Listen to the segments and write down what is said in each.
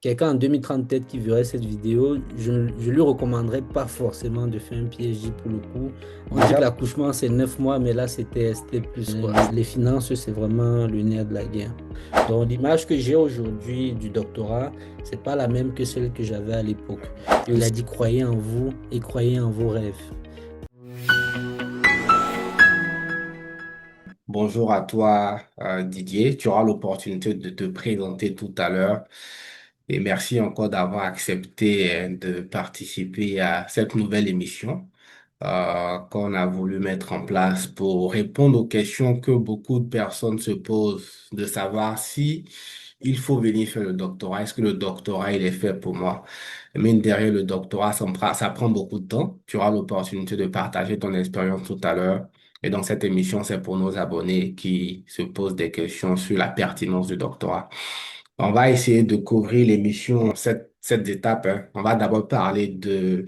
quelqu'un en 2030 peut-être qui verrait cette vidéo, je lui recommanderais pas forcément de faire un PhD pour le coup. On dit que Déjà, l'accouchement c'est 9 mois, mais là c'était plus quoi. Les finances c'est vraiment le nerf de la guerre. Donc l'image que j'ai aujourd'hui du doctorat, c'est pas la même que celle que j'avais à l'époque. Il a dit croyez en vous et croyez en vos rêves. bonjour à toi, Didier. Tu auras l'opportunité de te présenter tout à l'heure. Et merci encore d'avoir accepté de participer à cette nouvelle émission qu'on a voulu mettre en place pour répondre aux questions que beaucoup de personnes se posent, de savoir si il faut venir faire le doctorat. Est-ce que le doctorat, il est fait pour moi? Mine derrière le doctorat, ça prend beaucoup de temps. Tu auras l'opportunité de partager ton expérience tout à l'heure. Et donc, cette émission, c'est pour nos abonnés qui se posent des questions sur la pertinence du doctorat. On va essayer de couvrir l'émission, cette étape, hein. On va d'abord parler de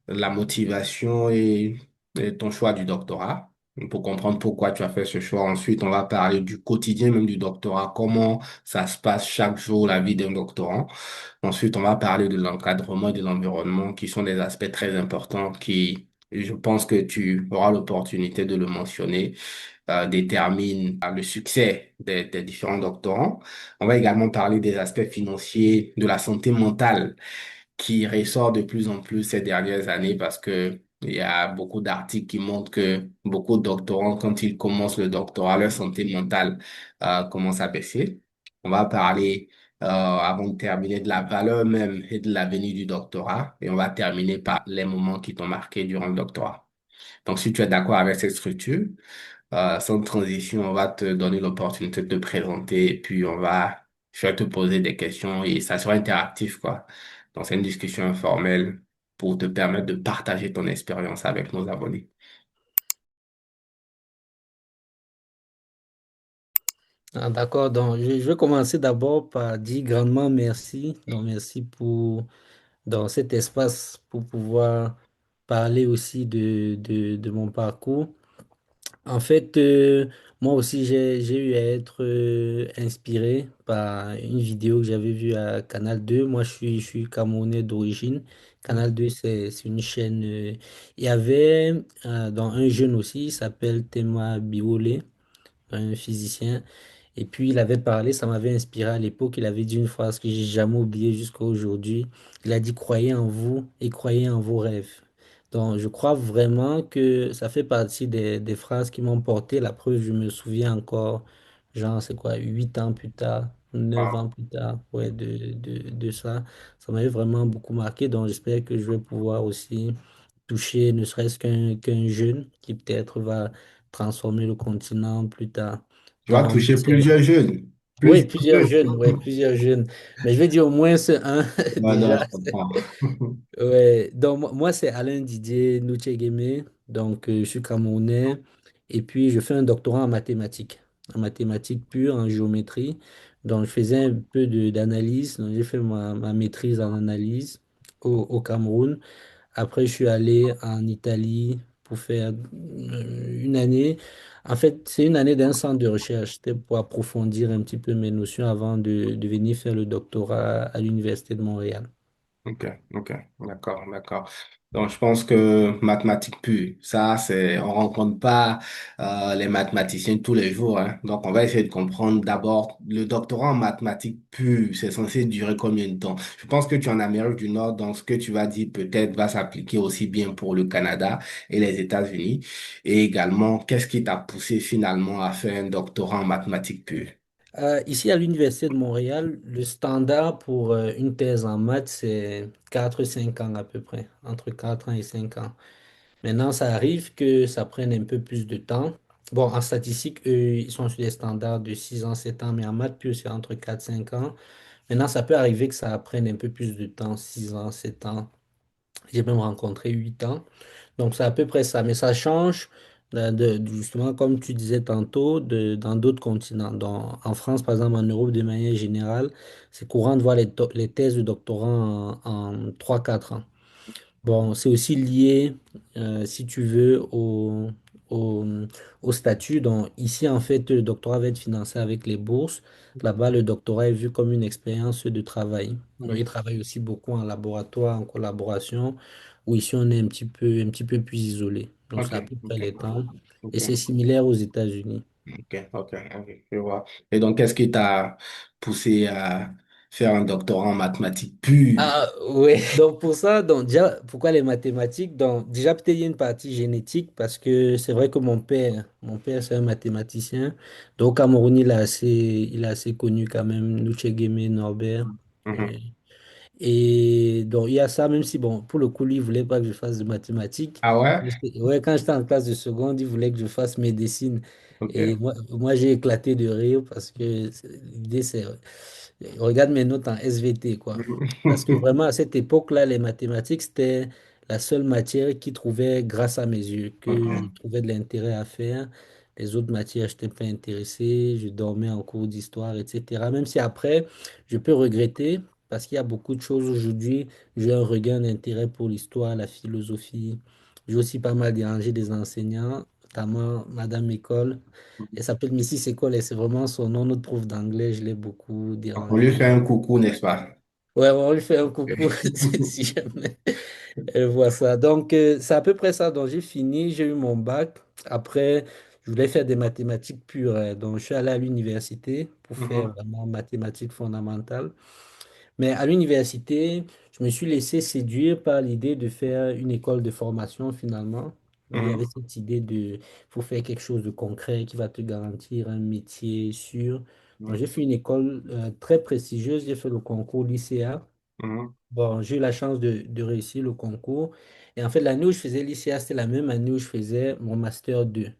la motivation et ton choix du doctorat, pour comprendre pourquoi tu as fait ce choix. Ensuite, on va parler du quotidien même du doctorat, comment ça se passe chaque jour, la vie d'un doctorant. Ensuite, on va parler de l'encadrement et de l'environnement, qui sont des aspects très importants qui, je pense que tu auras l'opportunité de le mentionner, déterminent le succès des différents doctorants. On va également parler des aspects financiers, de la santé mentale, qui ressort de plus en plus ces dernières années parce que il y a beaucoup d'articles qui montrent que beaucoup de doctorants, quand ils commencent le doctorat, leur santé mentale commence à baisser. On va parler, avant de terminer, de la valeur même et de l'avenir du doctorat. Et on va terminer par les moments qui t'ont marqué durant le doctorat. Donc, si tu es d'accord avec cette structure, sans transition, on va te donner l'opportunité de te présenter et puis je vais te poser des questions et ça sera interactif, quoi. Donc, c'est une discussion informelle pour te permettre de partager ton expérience avec nos abonnés. Ah, d'accord, donc je vais commencer d'abord par dire grandement merci. Donc merci pour dans cet espace pour pouvoir parler aussi de mon parcours. En fait, moi aussi, j'ai eu à être inspiré par une vidéo que j'avais vue à Canal 2. Moi, je suis Camerounais d'origine. Canal 2, c'est une chaîne. Il y avait dans un jeune aussi, il s'appelle Tema Biolé, un physicien. Et puis il avait parlé, ça m'avait inspiré à l'époque. Il avait dit une phrase que j'ai jamais oubliée jusqu'à aujourd'hui. Il a dit, croyez en vous et croyez en vos rêves. Donc je crois vraiment que ça fait partie des phrases qui m'ont porté. La preuve, je me souviens encore, genre, c'est quoi, 8 ans plus tard, neuf Wow. ans plus tard, ouais, de ça. Ça m'avait vraiment beaucoup marqué. Donc j'espère que je vais pouvoir aussi toucher ne serait-ce qu'un jeune qui peut-être va transformer le continent plus tard. Tu vas Donc, toucher plusieurs jeunes. oui, Plusieurs plusieurs jeunes. jeunes, ouais, plusieurs jeunes. Mais je vais dire au moins ce un Non, déjà. je comprends. Ouais. Donc, moi, c'est Alain Didier Nouchegeme. Donc, je suis Camerounais. Et puis, je fais un doctorat en mathématiques pures, en géométrie. Donc, je faisais un peu d'analyse. Donc, j'ai fait ma maîtrise en analyse au Cameroun. Après, je suis allé en Italie pour faire une année. En fait, c'est une année d'un centre de recherche. C'était pour approfondir un petit peu mes notions avant de venir faire le doctorat à l'Université de Montréal. Ok, ok, d'accord, d'accord. Donc, je pense que mathématiques pures, ça, on rencontre pas les mathématiciens tous les jours, hein. Donc, on va essayer de comprendre d'abord le doctorat en mathématiques pures, c'est censé durer combien de temps? Je pense que tu es en Amérique du Nord, donc ce que tu vas dire peut-être va s'appliquer aussi bien pour le Canada et les États-Unis. Et également, qu'est-ce qui t'a poussé finalement à faire un doctorat en mathématiques pures? Ici à l'Université de Montréal, le standard pour une thèse en maths, c'est 4 5 ans à peu près, entre 4 ans et 5 ans. Maintenant, ça arrive que ça prenne un peu plus de temps. Bon, en statistique, eux, ils sont sur des standards de 6 ans, 7 ans, mais en maths pure, c'est entre 4 5 ans. Maintenant, ça peut arriver que ça prenne un peu plus de temps, 6 ans, 7 ans. J'ai même rencontré 8 ans. Donc, c'est à peu près ça. Mais ça change, justement, comme tu disais tantôt, dans d'autres continents. En France, par exemple, en Europe, de manière générale, c'est courant de voir les thèses de doctorat en 3 4 ans. Bon, c'est aussi lié, si tu veux, au, au statut. Donc, ici, en fait, le doctorat va être financé avec les bourses. Là-bas, le doctorat est vu comme une expérience de travail. Donc, Mhm. il travaille aussi beaucoup en laboratoire, en collaboration, où ici, on est un petit peu plus isolé. Donc, Ok, c'est à peu près ok, les temps. Et c'est ok, similaire aux États-Unis. ok, ok, ok, je vois. Et donc, qu'est-ce qui t'a poussé à faire un doctorat en mathématiques pures? Ah ouais, donc pour ça, donc déjà, pourquoi les mathématiques? Donc déjà peut-être il y a une partie génétique parce que c'est vrai que mon père c'est un mathématicien. Donc au Cameroun il est assez connu quand même, Nuchegeme Norbert. Mhm. Et donc, il y a ça, même si, bon, pour le coup, lui, il voulait pas que je fasse de mathématiques. Ah ouais? Ouais, quand j'étais en classe de seconde, il voulait que je fasse médecine. Et Ok. moi j'ai éclaté de rire parce que l'idée, c'est, regarde mes notes en SVT, quoi. Parce que vraiment, à cette époque-là, les mathématiques, c'était la seule matière qui trouvait, grâce à mes yeux, que je Ok. trouvais de l'intérêt à faire. Les autres matières, je n'étais pas intéressé, je dormais en cours d'histoire, etc. Même si après, je peux regretter, parce qu'il y a beaucoup de choses aujourd'hui. J'ai un regain d'intérêt pour l'histoire, la philosophie. J'ai aussi pas mal dérangé des enseignants, notamment Madame École. Elle s'appelle Mrs. École et c'est vraiment son nom, notre prof d'anglais. Je l'ai beaucoup On lui dérangé. fait un coucou, n'est-ce pas? Ouais, on lui fait un coucou si jamais elle voit ça. Donc, c'est à peu près ça. Donc, j'ai fini, j'ai eu mon bac. Après, je voulais faire des mathématiques pures, hein. Donc, je suis allé à l'université pour faire Mhm. vraiment mathématiques fondamentales. Mais à l'université, je me suis laissé séduire par l'idée de faire une école de formation finalement. Donc, il y avait Mhm. cette idée de, faut faire quelque chose de concret qui va te garantir un métier sûr. Donc, Mhm. j'ai fait une école très prestigieuse. J'ai fait le concours lycéa. Mhm. Bon, j'ai eu la chance de réussir le concours. Et en fait, l'année où je faisais l'ICA, c'était la même année où je faisais mon master 2.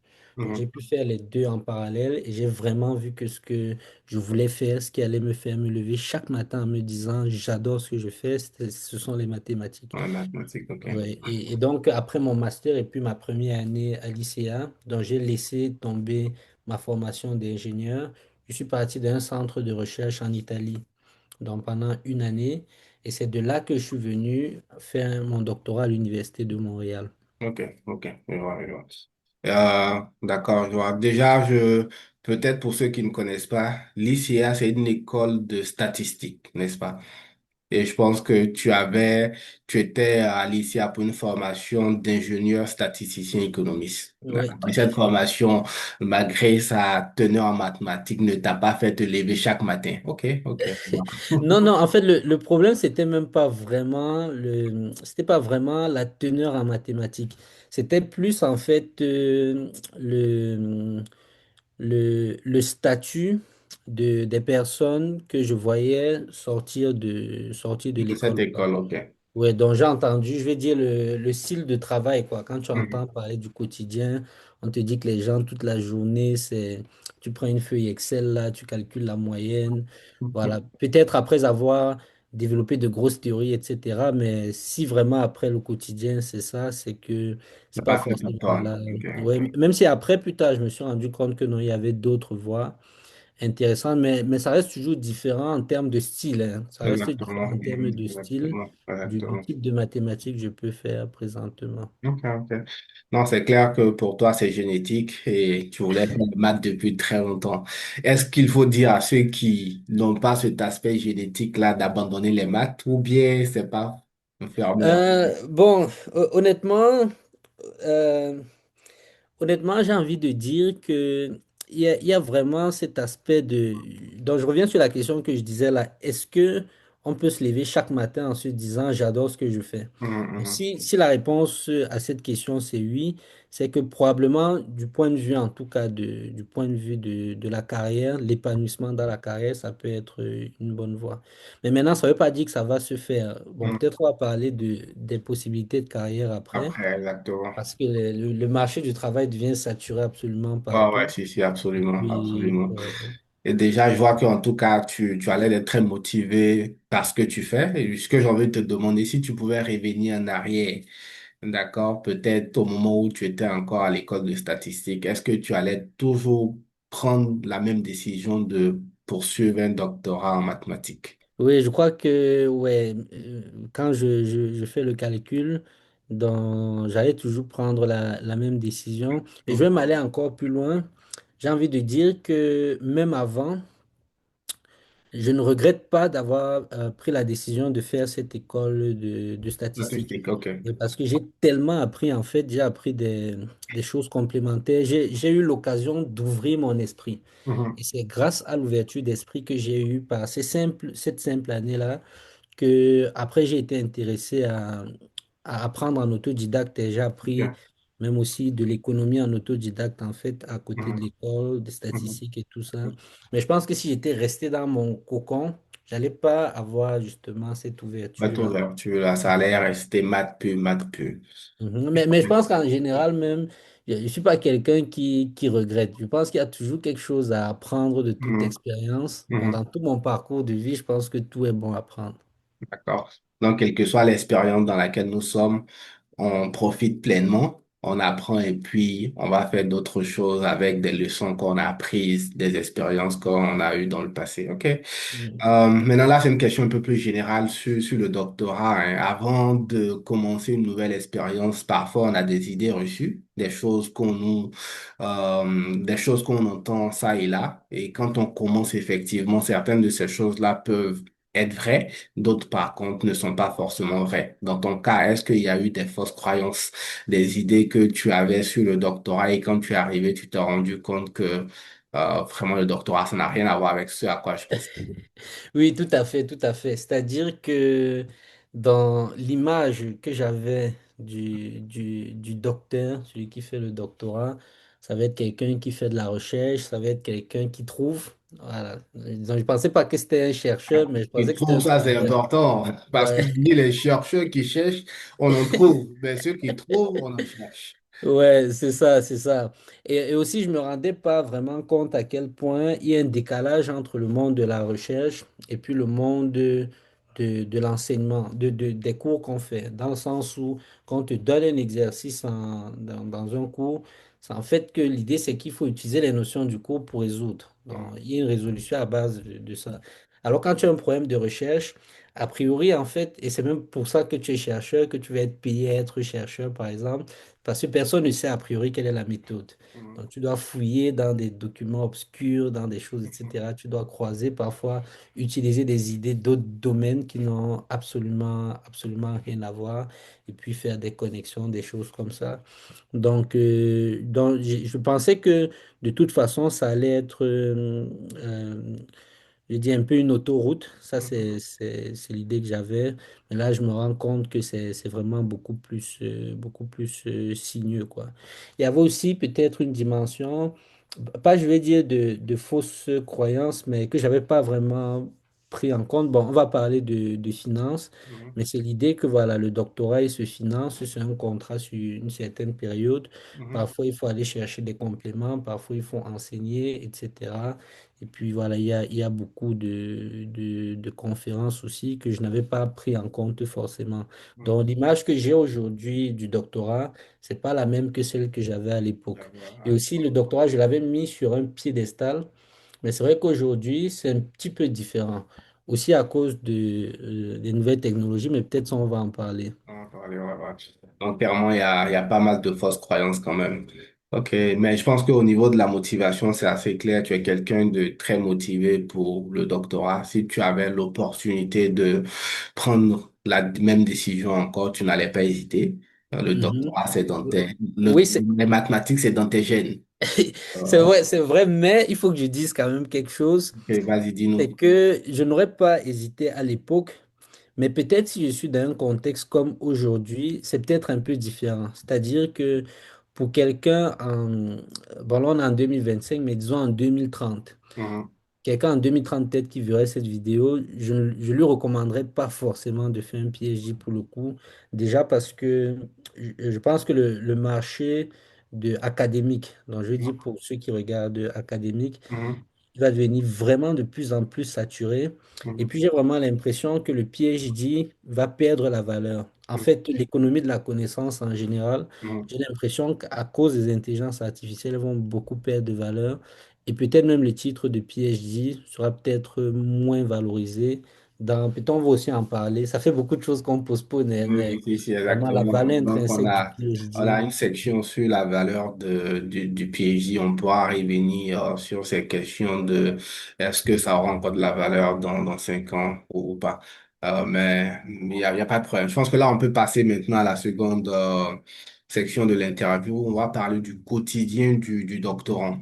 Donc, j'ai Mhm. pu faire les deux en parallèle et j'ai vraiment vu que ce que je voulais faire, ce qui allait me faire me lever chaque matin en me disant, j'adore ce que je fais, ce sont les mathématiques. Ouais, mathématiques, ok. Ouais, et donc, après mon master et puis ma première année à l'ICA, donc j'ai laissé tomber ma formation d'ingénieur. Je suis parti d'un centre de recherche en Italie donc pendant une année. Et c'est de là que je suis venu faire mon doctorat à l'Université de Montréal. Ok, ok, je vois, je vois. D'accord, je vois. Déjà, peut-être pour ceux qui ne connaissent pas, l'ICA, c'est une école de statistique, n'est-ce pas? Et je pense que tu étais à l'ICA pour une formation d'ingénieur statisticien économiste. Oui, D'accord. tout Et à cette fait. formation, malgré sa teneur en mathématiques, ne t'a pas fait te lever chaque matin. Ok, ok. Non, non, en fait, le problème, c'était pas vraiment la teneur en mathématiques. C'était plus, en fait, le statut des personnes que je voyais sortir de De cette l'école, quoi. école, ok. Ouais, donc j'ai entendu, je vais dire le style de travail, quoi. Quand tu entends Mhm. parler du quotidien, on te dit que les gens, toute la journée, tu prends une feuille Excel, là, tu calcules la moyenne. Voilà. Peut-être après avoir développé de grosses théories, etc. Mais si vraiment après le quotidien, c'est ça, c'est que c'est C'est pas pas fait pour forcément toi. là. Ok, Ouais, ok. même si après, plus tard, je me suis rendu compte que non, il y avait d'autres voies intéressantes, mais ça reste toujours différent en termes de style, hein. Ça reste différent Exactement. en termes Mhm. de style Exactement. du Exactement. type de mathématiques que je peux faire présentement. Ok, ok. Non, c'est clair que pour toi, c'est génétique et tu voulais faire le maths depuis très longtemps. Est-ce qu'il faut dire à ceux qui n'ont pas cet aspect génétique-là d'abandonner les maths ou bien c'est pas fermé à... Bon, honnêtement, euh, honnêtement, j'ai envie de dire que il y a vraiment cet aspect de... Donc, je reviens sur la question que je disais là. Est-ce que on peut se lever chaque matin en se disant j'adore ce que je fais? Mhm, Donc, mhm, si la réponse à cette question c'est oui, c'est que probablement du point de vue, en tout cas du point de vue de la carrière, l'épanouissement dans la carrière, ça peut être une bonne voie. Mais maintenant, ça ne veut pas dire que ça va se faire. Bon, mhm. peut-être on va parler des possibilités de carrière après. Après, exactement. Parce que le marché du travail devient saturé absolument Ouais, ouais, partout. si, si, Et absolument, puis, absolument. Et déjà, je vois qu'en tout cas, tu as l'air d'être très motivé par ce que tu fais. Et ce que j'ai envie de te demander, si tu pouvais revenir en arrière. D'accord, peut-être au moment où tu étais encore à l'école de statistique, est-ce que tu allais toujours prendre la même décision de poursuivre un doctorat en mathématiques? oui, je crois que ouais, quand je fais le calcul Donc, j'allais toujours prendre la même décision. Et je vais Mhm. m'aller encore plus loin. J'ai envie de dire que même avant, je ne regrette pas d'avoir pris la décision de faire cette école de statistique. Statistique, ok. Et parce que j'ai tellement appris, en fait, j'ai appris des choses complémentaires. J'ai eu l'occasion d'ouvrir mon esprit. Mhm. Et c'est grâce à l'ouverture d'esprit que j'ai eue par cette simple année-là que après j'ai été intéressé à apprendre en autodidacte et j'ai appris Ok. même aussi de l'économie en autodidacte en fait à côté de Mhm. l'école, des Mhm. statistiques et tout ça. Mais je pense que si j'étais resté dans mon cocon, j'allais pas avoir justement cette Bah, ton ouverture-là. ouverture, là, ça allait rester maths pur, maths pur. Mhm. Mais je pense qu'en général même, je ne suis pas quelqu'un qui regrette. Je pense qu'il y a toujours quelque chose à apprendre de toute Mhm. expérience. Bon, Mhm. dans tout mon parcours de vie, je pense que tout est bon à prendre. D'accord. Donc, quelle que soit l'expérience dans laquelle nous sommes, on profite pleinement, on apprend et puis on va faire d'autres choses avec des leçons qu'on a apprises, des expériences qu'on a eues dans le passé. OK? Mhm. Maintenant, là, c'est une question un peu plus générale sur le doctorat, hein. Avant de commencer une nouvelle expérience, parfois on a des idées reçues, des choses qu'on entend ça et là. Et quand on commence effectivement, certaines de ces choses-là peuvent être vraies, d'autres par contre ne sont pas forcément vraies. Dans ton cas, est-ce qu'il y a eu des fausses croyances, des idées que tu avais sur le doctorat et quand tu es arrivé, tu t'es rendu compte que vraiment le doctorat, ça n'a rien à voir avec ce à quoi je pense. Oui, tout à fait, tout à fait. C'est-à-dire que dans l'image que j'avais du docteur, celui qui fait le doctorat, ça va être quelqu'un qui fait de la recherche, ça va être quelqu'un qui trouve. Voilà. Donc, je pensais pas que c'était un chercheur, mais je Je pensais que c'était un trouve ça, c'est trouveur. important parce que Ouais. ni les chercheurs qui cherchent, on en trouve. Mais ceux qui trouvent, on en cherche. Ouais, c'est ça, c'est ça. Et aussi, je me rendais pas vraiment compte à quel point il y a un décalage entre le monde de la recherche et puis le monde de l'enseignement, des cours qu'on fait. Dans le sens où, quand on te donne un exercice dans un cours, c'est en fait que l'idée, c'est qu'il faut utiliser les notions du cours pour résoudre. Donc, Mhm. il y a une résolution à base de ça. Alors, quand tu as un problème de recherche, a priori, en fait, et c'est même pour ça que tu es chercheur, que tu vas être payé à être chercheur, par exemple, parce que personne ne sait a priori quelle est la méthode. Mhm. Donc, tu dois fouiller dans des documents obscurs, dans des choses, etc. Tu dois croiser parfois, utiliser des idées d'autres domaines qui n'ont absolument rien à voir, et puis faire des connexions, des choses comme ça. Donc, je pensais que de toute façon, ça allait être je dis un peu une autoroute, ça Mhm. c'est l'idée que j'avais, mais là je me rends compte que c'est vraiment beaucoup plus sinueux quoi. Il y avait aussi peut-être une dimension, pas je vais dire de fausses croyances, mais que j'avais pas vraiment pris en compte. Bon, on va parler de finances, Mhm. mais c'est l'idée que voilà, le doctorat il se finance, c'est un contrat sur une certaine période. Mhm. Parfois il faut aller chercher des compléments, parfois il faut enseigner, etc. Et puis voilà, il y a beaucoup de conférences aussi que je n'avais pas pris en compte forcément. Mhm. Donc l'image que j'ai aujourd'hui du doctorat, c'est pas la même que celle que j'avais à l'époque. D'accord. Et Ouais. aussi le doctorat, je l'avais mis sur un piédestal, mais c'est vrai qu'aujourd'hui, c'est un petit peu différent. Aussi à cause des nouvelles technologies, mais peut-être ça, on va en parler. On va parler, ouais, ouais. Donc, clairement, il y a pas mal de fausses croyances quand même. Ok, mais je pense qu'au niveau de la motivation, c'est assez clair. Tu es quelqu'un de très motivé pour le doctorat. Si tu avais l'opportunité de prendre la même décision encore, tu n'allais pas hésiter. Le Mhm. doctorat, c'est dans Oui, les mathématiques, c'est dans tes gènes. Euh, c'est vrai, mais il faut que je dise quand même quelque chose. ok, vas-y, C'est dis-nous. que je n'aurais pas hésité à l'époque, mais peut-être si je suis dans un contexte comme aujourd'hui, c'est peut-être un peu différent. C'est-à-dire que pour quelqu'un bon là on est en 2025, mais disons en 2030, Mhm, quelqu'un en 2030 peut-être qui verrait cette vidéo, je lui recommanderais pas forcément de faire un PhD pour le coup. Déjà parce que je pense que le marché académique, donc je dis pour ceux qui regardent académique, mhm, il va devenir vraiment de plus en plus saturé. Et mhm, puis, j'ai vraiment l'impression que le PhD va perdre la valeur. En mhm, fait, l'économie de la connaissance en général, mhm, j'ai l'impression qu'à cause des intelligences artificielles, elles vont beaucoup perdre de valeur. Et peut-être même le titre de PhD sera peut-être moins valorisé Puis on va aussi en parler. Ça fait beaucoup de choses qu'on postpone, mais Oui, si, si, vraiment la exactement. valeur Donc, intrinsèque du on a PhD. une section sur la valeur du PhD. On pourra revenir sur ces questions de est-ce que ça aura encore de la valeur dans 5 ans ou pas. Mais il y a pas de problème. Je pense que là, on peut passer maintenant à la seconde section de l'interview. On va parler du quotidien du doctorant.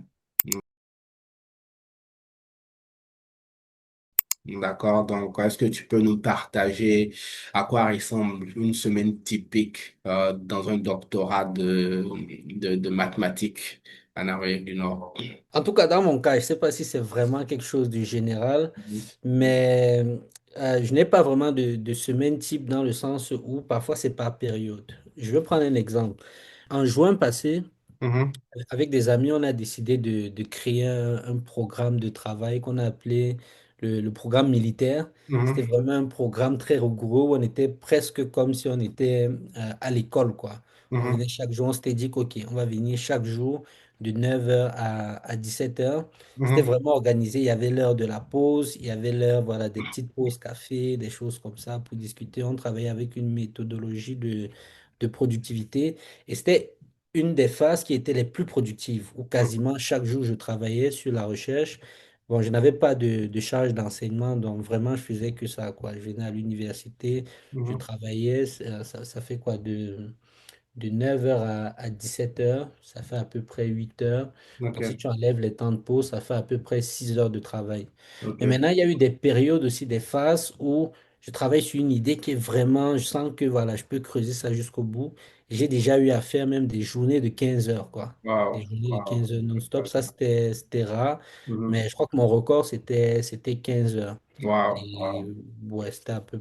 D'accord, donc est-ce que tu peux nous partager à quoi ressemble une semaine typique dans un doctorat de mathématiques en Amérique du Nord? En tout cas, dans mon cas, je ne sais pas si c'est vraiment quelque chose du général, Mhm. mais je n'ai pas vraiment de semaine type dans le sens où parfois c'est par période. Je vais prendre un exemple. En juin passé, Mhm. avec des amis, on a décidé de créer un programme de travail qu'on a appelé le programme militaire. C'était Mhm. vraiment un programme très rigoureux où on était presque comme si on était à l'école, quoi. On Mhm. venait chaque jour, on s'était dit qu'OK, on va venir chaque jour de 9 heures à 17 heures. C'était Mhm. vraiment organisé. Il y avait l'heure de la pause, il y avait l'heure, voilà, des petites pauses café, des choses comme ça pour discuter. On travaillait avec une méthodologie de productivité. Et c'était une des phases qui étaient les plus productives, où quasiment chaque jour je travaillais sur la recherche. Bon, je n'avais pas de charge d'enseignement, donc vraiment je faisais que ça, quoi. Je venais à l'université, je Mhm. travaillais, ça fait quoi de 9 heures à 17 heures, ça fait à peu près 8 heures. Donc, si Ok, tu enlèves les temps de pause, ça fait à peu près 6 heures de travail. Mais ok. maintenant, il y a eu des périodes aussi, des phases où je travaille sur une idée qui est vraiment, je sens que voilà, je peux creuser ça jusqu'au bout. J'ai déjà eu à faire même des journées de 15 heures, quoi. Des Wow, journées de wow. 15 heures non-stop. Ça, c'était rare. Mhm. Mais je crois que mon record, c'était 15 heures. Wow, Et wow. ouais, c'est à peu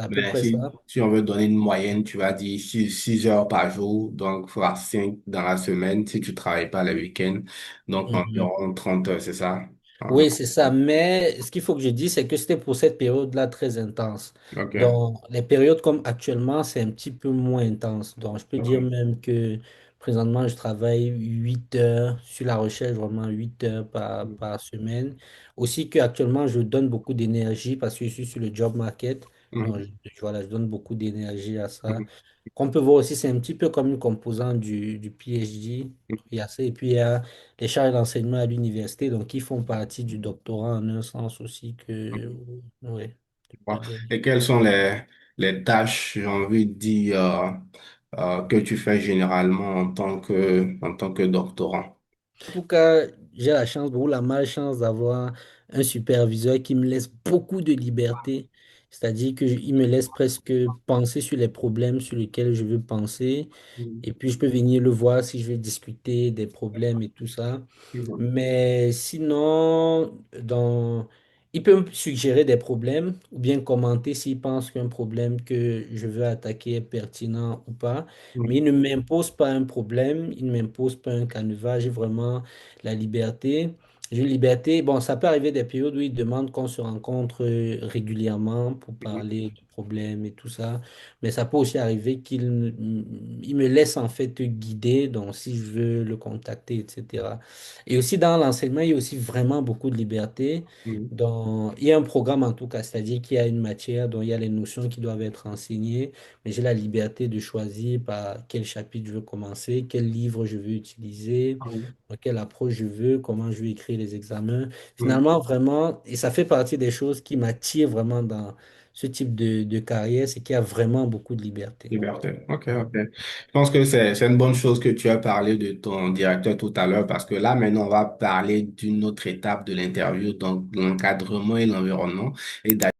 Mais près ça. si on veut donner une moyenne, tu vas dire 6 heures par jour, donc fois 5 dans la semaine si tu travailles pas les week-ends, donc Mhm. environ 30 heures, c'est ça? Ah, Oui, c'est ça. Mais ce qu'il faut que je dise, c'est que c'était pour cette période-là très intense. ok, Donc, les périodes comme actuellement, c'est un petit peu moins intense. Donc, je peux dire ok. même que présentement, je travaille 8 heures sur la recherche, vraiment 8 heures par semaine. Aussi qu'actuellement, je donne beaucoup d'énergie parce que je suis sur le job market. Donc, Mhm. voilà, je donne beaucoup d'énergie à ça. Mhm. Qu'on peut voir aussi, c'est un petit peu comme une composante du PhD. Il y a ça. Et puis, il y a les charges d'enseignement à l'université, donc ils font partie du doctorat en un sens aussi que, oui, tu peux Bon. dire. Et quelles sont les tâches, j'ai envie de dire, que tu fais généralement en tant que doctorant? En tout cas, j'ai la chance ou la malchance d'avoir un superviseur qui me laisse beaucoup de liberté. C'est-à-dire qu'il me laisse presque penser sur les problèmes sur lesquels je veux penser. Mhm. Et puis, je peux venir le voir si je veux discuter des problèmes et tout ça. Mhm. Mais sinon, il peut me suggérer des problèmes ou bien commenter s'il pense qu'un problème que je veux attaquer est pertinent ou pas. Mais il ne m'impose pas un problème, il ne m'impose pas un canevas. J'ai vraiment la liberté. J'ai une liberté. Bon, ça peut arriver des périodes où il demande qu'on se rencontre régulièrement pour Mhm. parler de problèmes et tout ça. Mais ça peut aussi arriver il me laisse en fait guider, donc si je veux le contacter, etc. Et aussi dans l'enseignement, il y a aussi vraiment beaucoup de liberté. Mhm. Donc, il y a un programme en tout cas, c'est-à-dire qu'il y a une matière dont il y a les notions qui doivent être enseignées, mais j'ai la liberté de choisir par quel chapitre je veux commencer, quel livre je veux utiliser, Mhm. quelle approche je veux, comment je vais écrire les examens. Mhm. Finalement, vraiment, et ça fait partie des choses qui m'attirent vraiment dans ce type de carrière, c'est qu'il y a vraiment beaucoup de liberté. Liberté. Ok, ok. Mhm. Je pense que c'est une bonne chose que tu as parlé de ton directeur tout à l'heure parce que là, maintenant, on va parler d'une autre étape de l'interview, donc l'encadrement et l'environnement. Et d'a-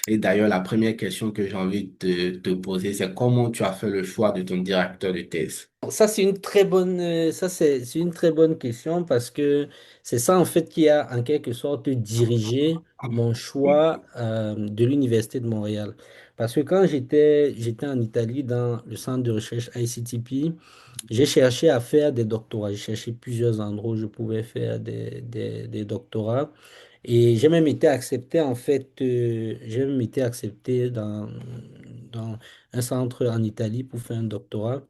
et d'ailleurs, la première question que j'ai envie de te poser, c'est comment tu as fait le choix de ton directeur de thèse? Ça, c'est une très bonne, c'est une très bonne question parce que c'est ça en fait qui a en quelque sorte dirigé mon choix de l'Université de Montréal. Parce que quand j'étais en Italie dans le centre de recherche ICTP, j'ai cherché à faire des doctorats. J'ai cherché plusieurs endroits où je pouvais faire des doctorats. Et j'ai même été accepté en fait, j'ai même été accepté dans un centre en Italie pour faire un doctorat.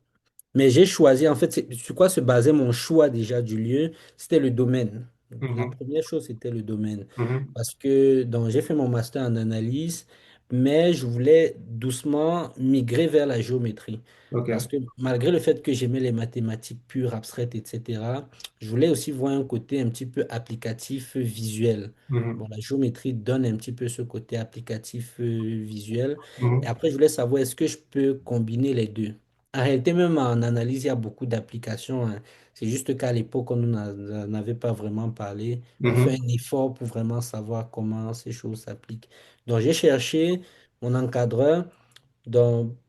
Mais j'ai choisi, en fait, sur quoi se basait mon choix déjà du lieu, c'était le domaine. La Mhm. première chose, c'était le domaine. Mhm. Parce que donc, j'ai fait mon master en analyse, mais je voulais doucement migrer vers la géométrie. Parce OK. que malgré le fait que j'aimais les mathématiques pures, abstraites, etc., je voulais aussi voir un côté un petit peu applicatif, visuel. Bon, Mhm. la géométrie donne un petit peu ce côté applicatif, visuel. Et Mhm. après, je voulais savoir est-ce que je peux combiner les deux. En réalité, même en analyse, il y a beaucoup d'applications, hein. C'est juste qu'à l'époque, on n'en avait pas vraiment parlé. On fait Mhm. un effort pour vraiment savoir comment ces choses s'appliquent. Donc, j'ai cherché mon encadreur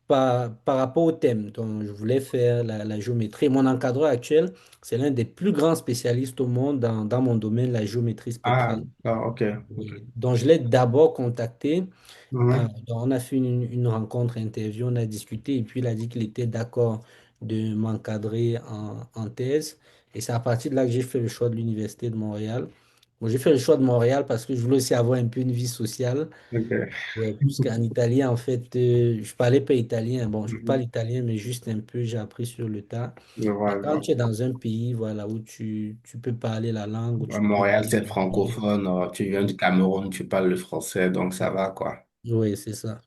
par rapport au thème. Donc, je voulais faire la géométrie. Mon encadreur actuel, c'est l'un des plus grands spécialistes au monde dans mon domaine, la géométrie Ah, spectrale. OK. OK. Oui. Donc, je l'ai d'abord contacté. Mhm. Donc, on a fait une rencontre interview, on a discuté et puis il a dit qu'il était d'accord de m'encadrer en thèse. Et c'est à partir de là que j'ai fait le choix de l'Université de Montréal. Bon, j'ai fait le choix de Montréal parce que je voulais aussi avoir un peu une vie sociale. OK. Ouais, puisqu'en Italie, en fait, je parlais pas italien. Bon, je parle Mhm. italien, mais juste un peu, j'ai appris sur le tas. Je vois, Mais je quand vois. tu es dans un pays, voilà, où tu peux parler la langue, où À tu peux Montréal, c'est discuter. francophone. Tu viens du Cameroun, tu parles le français, donc ça va, quoi. Oui, c'est ça.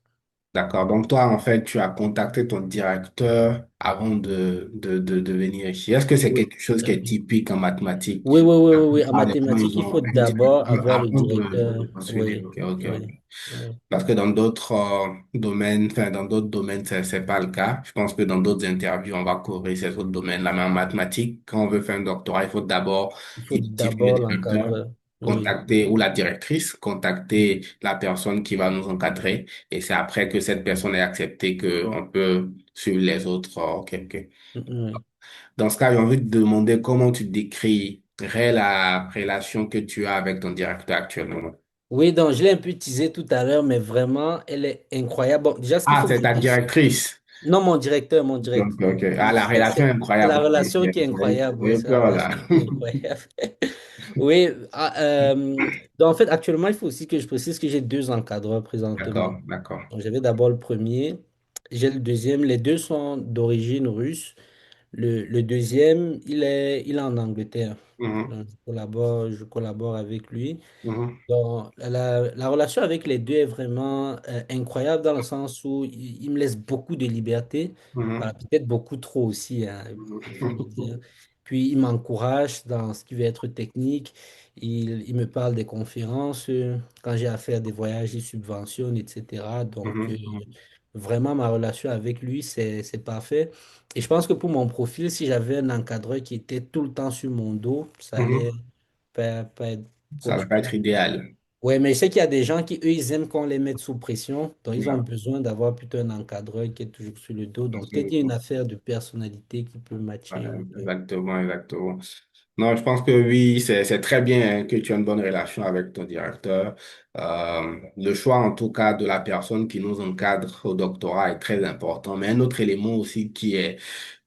D'accord. Donc, toi, en fait, tu as contacté ton directeur avant de venir ici. Est-ce que c'est Oui. quelque chose qui est typique en mathématiques? Oui, oui, oui, La oui, oui. En plupart des gens, mathématiques, ils il faut ont un d'abord directeur avoir le avant directeur. de postuler. Oui, OK, OK, OK. oui, oui. Parce que dans d'autres domaines, enfin, dans d'autres domaines, c'est pas le cas. Je pense que dans d'autres interviews, on va couvrir ces autres domaines-là. Mais en mathématiques, quand on veut faire un doctorat, il faut d'abord Il faut identifier le d'abord directeur, l'encadreur. Oui. contacter, ou la directrice, contacter la personne qui va nous encadrer. Et c'est après que cette personne ait accepté qu'on peut suivre les autres. OK, OK. Oui. Dans ce cas, j'ai envie de demander comment tu décrirais la relation que tu as avec ton directeur actuellement. Oui, donc je l'ai un peu teasé tout à l'heure, mais vraiment, elle est incroyable. Bon, déjà, ce qu'il Ah, faut que c'est je ta dise. directrice. Non, mon directeur, mon Ok, directeur. ok. Ah, la relation est C'est incroyable. la Ok, relation qui est incroyable. j'ai Oui, eu c'est la peur là. relation qui est incroyable. Oui. Donc, en fait, actuellement, il faut aussi que je précise que j'ai deux encadreurs présentement. D'accord, d'accord. Donc, j'avais d'abord le premier, j'ai le deuxième. Les deux sont d'origine russe. Le deuxième, il est en Angleterre. Mhm, Donc, je collabore avec lui. mhm, Donc, la relation avec les deux est vraiment incroyable dans le sens où il me laisse beaucoup de liberté. Voilà, mhm, peut-être beaucoup trop aussi, hein, il faut le dire. Puis, il m'encourage dans ce qui va être technique. Il me parle des conférences. Quand j'ai à faire des voyages, il subventionne, etc. Donc, mhm, mhm, vraiment, ma relation avec lui, c'est parfait. Et je pense que pour mon profil, si j'avais un encadreur qui était tout le temps sur mon dos, ça allait mhm. pas être Ça va pas productif. être idéal. Ouais, mais je sais qu'il y a des gens qui, eux, ils aiment qu'on les mette sous pression. Donc, ils ont Ouais. besoin d'avoir plutôt un encadreur qui est toujours sur le dos. Donc, peut-être qu'il y a une affaire de personnalité qui peut Ouais, matcher un peu. exactement, exactement. Non, je pense que oui, c'est très bien hein, que tu as une bonne relation avec ton directeur. Le choix, en tout cas, de la personne qui nous encadre au doctorat est très important. Mais un autre élément aussi qui est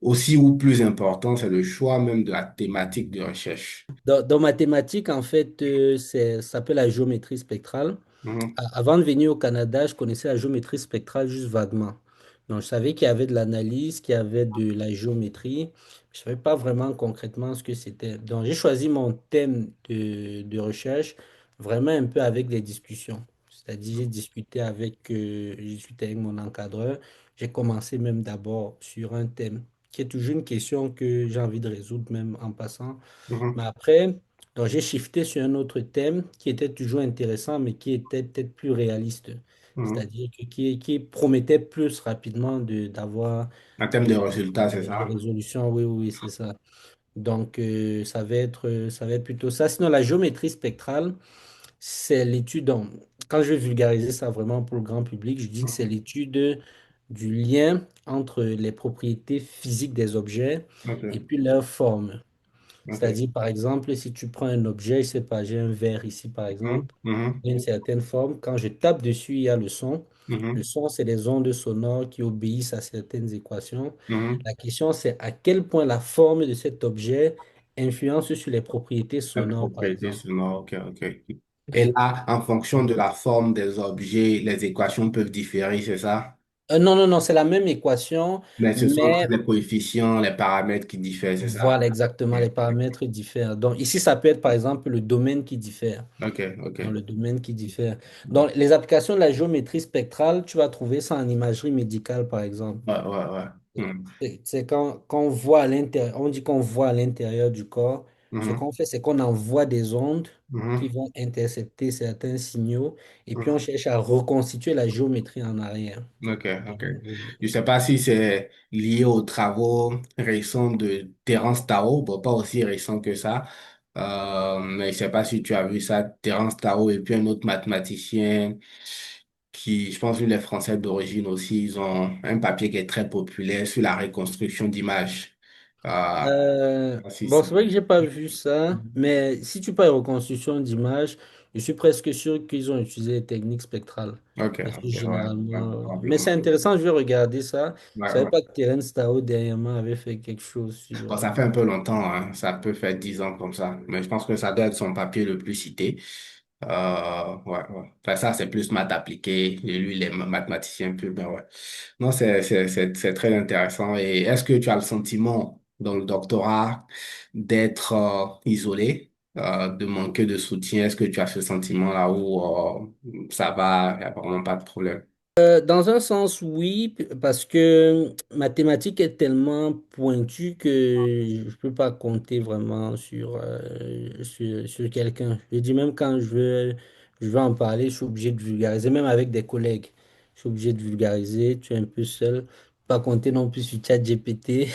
aussi ou plus important, c'est le choix même de la thématique de recherche. Dans mathématiques, en fait, ça s'appelle la géométrie spectrale. Mhm, Avant de venir au Canada, je connaissais la géométrie spectrale juste vaguement. Donc, je savais qu'il y avait de l'analyse, qu'il y avait de la géométrie. Je ne savais pas vraiment concrètement ce que c'était. Donc, j'ai choisi mon thème de recherche vraiment un peu avec des discussions. C'est-à-dire, j'ai discuté avec mon encadreur. J'ai commencé même d'abord sur un thème qui est toujours une question que j'ai envie de résoudre même en passant. Mais mhm, après, donc j'ai shifté sur un autre thème qui était toujours intéressant, mais qui était peut-être plus réaliste. mhm. C'est-à-dire qui promettait plus rapidement d'avoir En termes de résultats, c'est des ça? résolutions. Oui, oui, oui, c'est ça. Donc, ça va être plutôt ça. Sinon, la géométrie spectrale, c'est l'étude. Quand je vais vulgariser ça vraiment pour le grand public, je dis que c'est Mhm. l'étude du lien entre les propriétés physiques des objets et Ok, puis leur forme. ok. C'est-à-dire, par exemple, si tu prends un objet, je sais pas, j'ai un verre ici, par Mhm, exemple, mhm, il a une certaine forme. Quand je tape dessus, il y a le son. Le mhm, son, c'est des ondes sonores qui obéissent à certaines équations. mhm. La question, c'est à quel point la forme de cet objet influence sur les propriétés La sonores, par propriété exemple. sonore, ok, ok. Et là, en fonction de la forme des objets, les équations peuvent différer, c'est ça? Non, non, non, c'est la même équation, Mais ce sont mais les coefficients, les paramètres qui diffèrent, c'est ça? voilà exactement, Ok, les paramètres diffèrent. Donc ici, ça peut être par exemple le domaine qui diffère. ok, ok. Dans le domaine qui diffère. Dans les applications de la géométrie spectrale, tu vas trouver ça en imagerie médicale, par exemple. Ouais, ouais, ouais. Hmm. C'est quand on voit à l'intérieur, on dit qu'on voit à l'intérieur du corps. Ce Mhm, qu'on fait, c'est qu'on envoie des ondes qui mhm, vont intercepter certains signaux et puis on mhm. cherche à reconstituer la géométrie en arrière. Ok, ok. Je sais pas si c'est lié aux travaux récents de Terence Tao, bon, pas aussi récent que ça, mais je sais pas si tu as vu ça, Terence Tao et puis un autre mathématicien qui, je pense, lui, les Français d'origine aussi, ils ont un papier qui est très populaire sur la reconstruction d'images. Si Bon, c'est- c'est vrai que j'ai pas vu ça, mais si tu parles de reconstruction d'image, je suis presque sûr qu'ils ont utilisé les techniques spectrales. Ok, Parce que ok, ouais, ouais, généralement. Mais probablement. c'est intéressant, je vais regarder ça. Je Ouais, savais ouais. pas que Terence Tao dernièrement avait fait quelque chose Bon, sur. ça fait un peu longtemps, hein. Ça peut faire 10 ans comme ça. Mais je pense que ça doit être son papier le plus cité. Ouais, ouais. Enfin, ça, c'est plus maths appliquées. Et lui, il est mathématicien pur, ben ouais. Non, c'est très intéressant. Et est-ce que tu as le sentiment, dans le doctorat, d'être isolé, de manquer de soutien? Est-ce que tu as ce sentiment-là où ça va, il n'y a vraiment pas de problème? Dans un sens, oui, parce que mathématiques est tellement pointue que je ne peux pas compter vraiment sur quelqu'un. Je dis même quand je veux en parler, je suis obligé de vulgariser, même avec des collègues. Je suis obligé de vulgariser, tu es un peu seul. Pas compter non plus sur ChatGPT.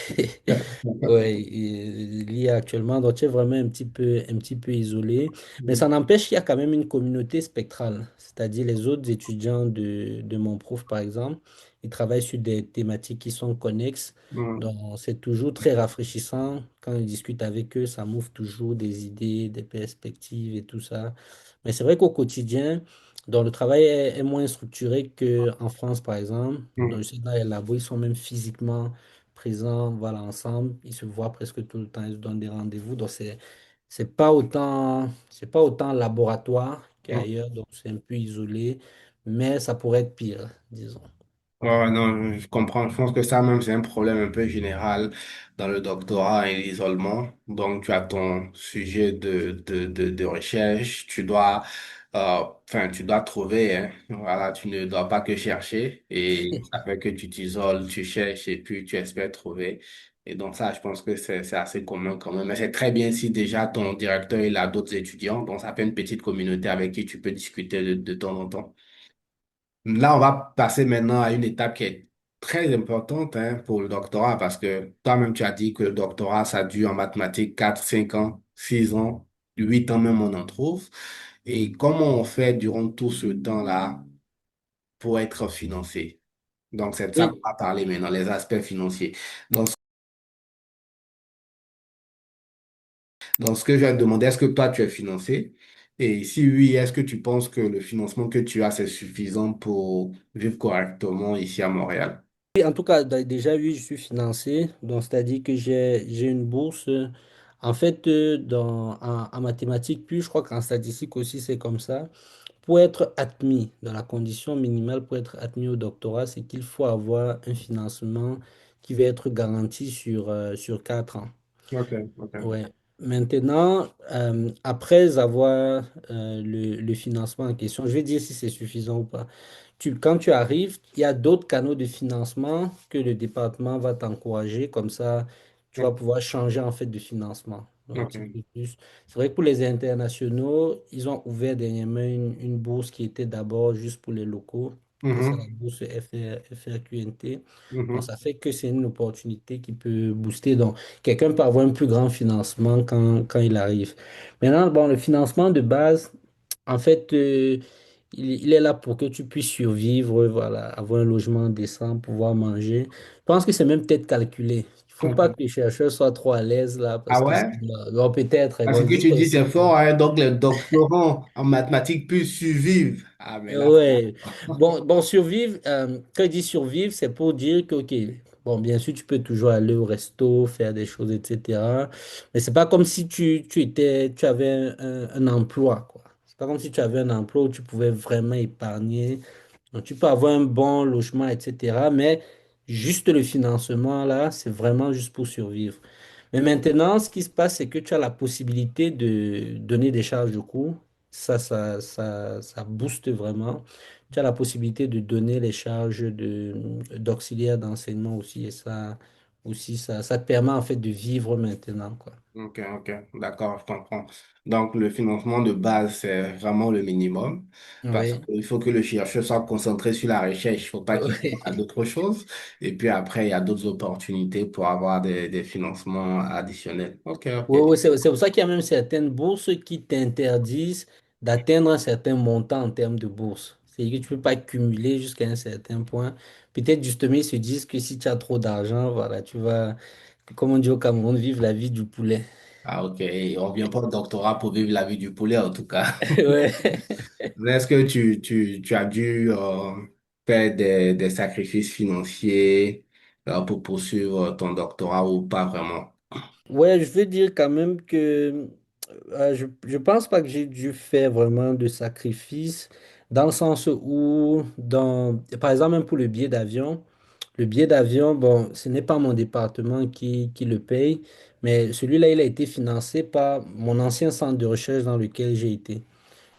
Ouais, lié actuellement, donc tu es vraiment un petit peu isolé. Mais ça n'empêche qu'il y a quand même une communauté spectrale, c'est-à-dire les autres étudiants de mon prof, par exemple, ils travaillent sur des thématiques qui sont connexes. Mhm. Donc, c'est toujours très rafraîchissant. Quand on discute avec eux, ça m'ouvre toujours des idées, des perspectives et tout ça. Mais c'est vrai qu'au quotidien, donc, le travail est moins structuré qu'en France, par exemple. Donc, je Mhm. sais que dans les labos, ils sont même physiquement présents, voilà, ensemble. Ils se voient presque tout le temps, ils se donnent des rendez-vous. Donc, c'est pas autant laboratoire Mhm. qu'ailleurs, donc c'est un peu isolé, mais ça pourrait être pire, disons. Ouais, ouais, non, je comprends. Je pense que ça même, c'est un problème un peu général dans le doctorat et l'isolement. Donc, tu as ton sujet de recherche. Enfin, tu dois trouver, hein. Voilà, tu ne dois pas que chercher. Et ça fait que tu t'isoles, tu cherches et puis tu espères trouver. Et donc, ça, je pense que c'est assez commun quand même. Mais c'est très bien si déjà ton directeur, il a d'autres étudiants. Donc, ça fait une petite communauté avec qui tu peux discuter de temps en temps. Là, on va passer maintenant à une étape qui est très importante, hein, pour le doctorat parce que toi-même, tu as dit que le doctorat, ça dure en mathématiques 4, 5 ans, 6 ans, 8 ans même, on en trouve. Et comment on fait durant tout ce temps-là pour être financé? Donc, c'est de ça qu'on Oui, va parler maintenant, les aspects financiers. Donc, ce que je vais te demander, est-ce que toi, tu es financé? Et si oui, est-ce que tu penses que le financement que tu as, c'est suffisant pour vivre correctement ici à Montréal? oui, en tout cas, déjà, oui, je suis financé, donc c'est-à-dire que j'ai une bourse. En fait, en mathématiques, puis je crois qu'en statistique aussi, c'est comme ça. Pour être admis, dans la condition minimale pour être admis au doctorat, c'est qu'il faut avoir un financement qui va être garanti sur 4 ans. Ok, ok. Ouais. Maintenant, après avoir le financement en question, je vais dire si c'est suffisant ou pas. Quand tu arrives, il y a d'autres canaux de financement que le département va t'encourager. Comme ça, tu vas pouvoir changer en fait de financement. Donc, Ok. c'est vrai que pour les internationaux, ils ont ouvert dernièrement une bourse qui était d'abord juste pour les locaux. C'est la Mhm, bourse FRQNT. Donc, mhm, ça fait que c'est une opportunité qui peut booster. Donc, quelqu'un peut avoir un plus grand financement quand il arrive. Maintenant, bon, le financement de base, en fait, il est là pour que tu puisses survivre, voilà, avoir un logement décent, pouvoir manger. Je pense que c'est même peut-être calculé. Il ne faut pas que ok. les chercheurs soient trop à l'aise là, Ah parce que ouais? bon, peut-être, ils Parce vont que dire tu dis aussi c'est que fort, hein, donc les doctorants en mathématiques peuvent survivre. Ah, mais là, ouais. Bon, survivre, quand il dit survivre, c'est pour dire que, ok, bon, bien sûr, tu peux toujours aller au resto, faire des choses, etc. Mais c'est pas comme si tu avais un emploi, quoi. C'est pas comme si tu avais un emploi où tu pouvais vraiment épargner Donc, tu peux avoir un bon logement, etc. Mais juste le financement, là, c'est vraiment juste pour survivre. Mais maintenant, ce qui se passe, c'est que tu as la possibilité de donner des charges de cours. Ça booste vraiment. Tu as la possibilité de donner les charges d'auxiliaire d'enseignement aussi. Et ça aussi, ça te permet en fait de vivre maintenant, quoi. Ok, ok, d'accord, je comprends. Donc, le financement de base, c'est vraiment le minimum parce Oui. qu'il faut que le chercheur soit concentré sur la recherche. Il ne faut pas qu'il pense à d'autres choses. Et puis après, il y a d'autres opportunités pour avoir des financements additionnels. Ok, Oui, ok. oui, c'est pour ça qu'il y a même certaines bourses qui t'interdisent d'atteindre un certain montant en termes de bourse. C'est-à-dire que tu ne peux pas cumuler jusqu'à un certain point. Peut-être justement, ils se disent que si tu as trop d'argent, voilà, tu vas, comme on dit au Cameroun, vivre la vie du poulet. Ah, ok. Et on vient pas au doctorat pour vivre la vie du poulet, en tout cas. Ouais. Mais est-ce que tu as dû faire des sacrifices financiers pour poursuivre ton doctorat ou pas vraiment? Ouais, je veux dire quand même que je pense pas que j'ai dû faire vraiment de sacrifices dans le sens où, par exemple, même pour le billet d'avion, bon, ce n'est pas mon département qui le paye, mais celui-là, il a été financé par mon ancien centre de recherche dans lequel j'ai été.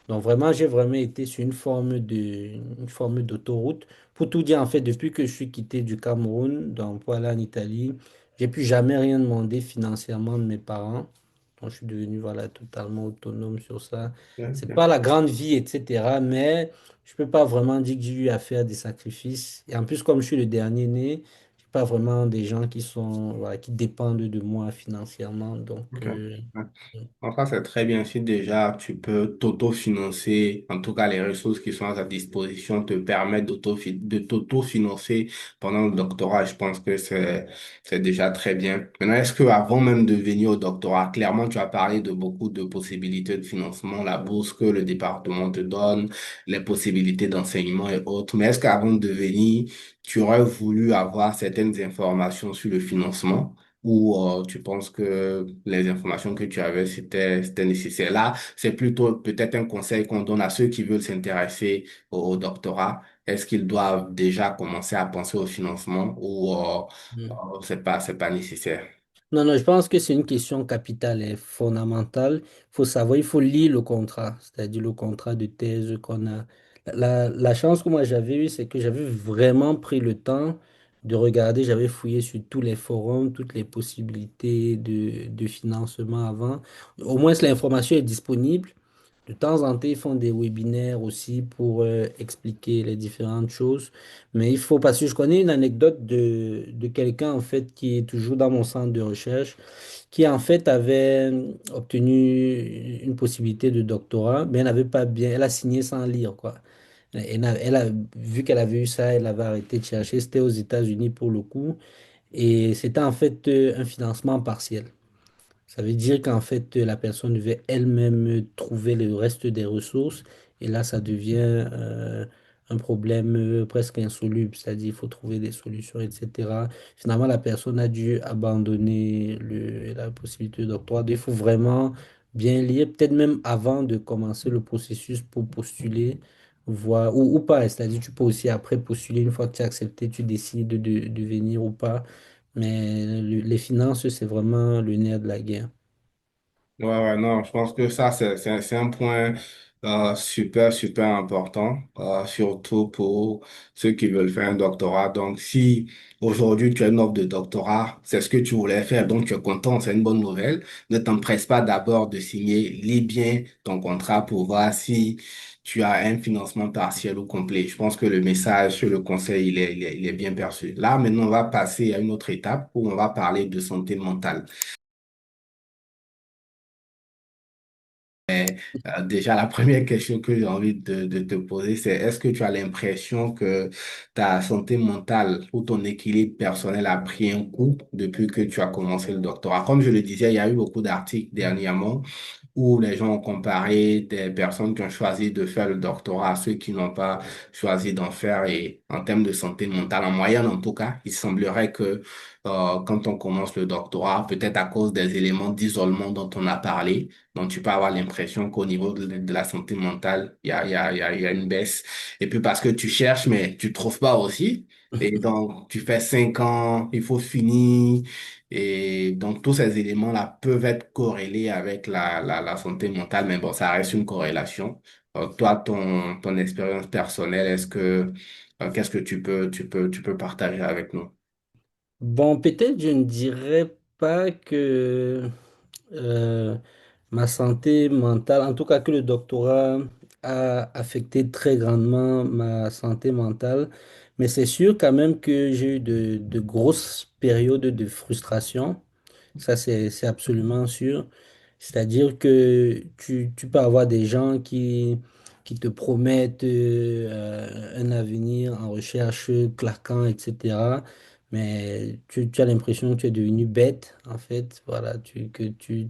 Donc vraiment, j'ai vraiment été sur une forme d'autoroute. Pour tout dire, en fait, depuis que je suis quitté du Cameroun, donc pour aller en Italie, j'ai plus jamais rien demandé financièrement de mes parents. Donc je suis devenu voilà, totalement autonome sur ça. C'est Ok, pas la grande vie, etc. Mais je peux pas vraiment dire que j'ai eu à faire des sacrifices. Et en plus, comme je suis le dernier né, j'ai pas vraiment des gens qui sont, voilà, qui dépendent de moi financièrement. Donc, ok. Ouais. Enfin, c'est très bien. Si déjà tu peux t'auto-financer, en tout cas les ressources qui sont à ta disposition te permettent de t'auto-financer pendant le doctorat, je pense que c'est déjà très bien. Maintenant, est-ce que avant même de venir au doctorat, clairement tu as parlé de beaucoup de possibilités de financement, la bourse que le département te donne, les possibilités d'enseignement et autres, mais est-ce qu'avant de venir, tu aurais voulu avoir certaines informations sur le financement? Ou tu penses que les informations que tu avais, c'était nécessaire? Là, c'est plutôt peut-être un conseil qu'on donne à ceux qui veulent s'intéresser au doctorat. Est-ce qu'ils doivent déjà commencer à penser au financement ou mm. c'est pas nécessaire? Non, non, je pense que c'est une question capitale et fondamentale. Il faut savoir, il faut lire le contrat, c'est-à-dire le contrat de thèse qu'on a. La chance que moi j'avais eue, c'est que j'avais vraiment pris le temps de regarder, j'avais fouillé sur tous les forums, toutes les possibilités de financement avant. Au moins, l'information est disponible. De temps en temps, ils font des webinaires aussi pour expliquer les différentes choses. Mais il faut, parce que je connais une anecdote de quelqu'un en fait qui est toujours dans mon centre de recherche, qui en fait avait obtenu une possibilité de doctorat, mais elle n'avait pas bien, elle a signé sans lire, quoi. Vu qu'elle avait eu ça, elle avait arrêté de chercher. C'était aux États-Unis pour le coup. Et c'était en fait un financement partiel. Ça veut dire qu'en fait, la personne devait elle-même trouver le reste des ressources. Et là, ça devient un problème presque insoluble. C'est-à-dire, il faut trouver des solutions, etc. Finalement, la personne a dû abandonner la possibilité de doctorat. Il faut vraiment bien lire, peut-être même avant de commencer le processus pour postuler, voir, ou pas. C'est-à-dire, tu peux aussi après postuler, une fois que tu as accepté, tu décides de venir ou pas. Mais les finances, c'est vraiment le nerf de la guerre. Ouais, ouais, non, je pense que ça, c'est un point super, super important, surtout pour ceux qui veulent faire un doctorat. Donc, si aujourd'hui tu as une offre de doctorat, c'est ce que tu voulais faire, donc tu es content, c'est une bonne nouvelle. Ne t'empresse pas d'abord de signer, lis bien ton contrat pour voir si tu as un financement partiel ou complet. Je pense que le message, le conseil, il est bien perçu. Là, maintenant, on va passer à une autre étape où on va parler de santé mentale. Déjà, la première question que j'ai envie de te poser, c'est est-ce que tu as l'impression que ta santé mentale ou ton équilibre personnel a pris un coup depuis que tu as commencé le doctorat? Comme je le disais, il y a eu beaucoup d'articles dernièrement où les gens ont comparé des personnes qui ont choisi de faire le doctorat à ceux qui n'ont pas choisi d'en faire. Et en termes de santé mentale, en moyenne en tout cas, il semblerait que quand on commence le doctorat, peut-être à cause des éléments d'isolement dont on a parlé, donc tu peux avoir l'impression qu'au niveau de la santé mentale, il y a une baisse. Et puis parce que tu cherches, mais tu trouves pas aussi. Et donc, tu fais 5 ans, il faut finir. Et donc, tous ces éléments-là peuvent être corrélés avec la santé mentale, mais bon, ça reste une corrélation. Toi, ton expérience personnelle, qu'est-ce que tu peux partager avec nous? Bon, peut-être je ne dirais pas que euh, ma santé mentale, en tout cas que le doctorat a affecté très grandement ma santé mentale, mais c'est sûr quand même que j'ai eu de grosses périodes de frustration. Ça, c'est absolument sûr. C'est-à-dire que tu peux avoir des gens qui te promettent un avenir en recherche claquant, etc. Mais tu as l'impression que tu es devenu bête, en fait. Voilà, tu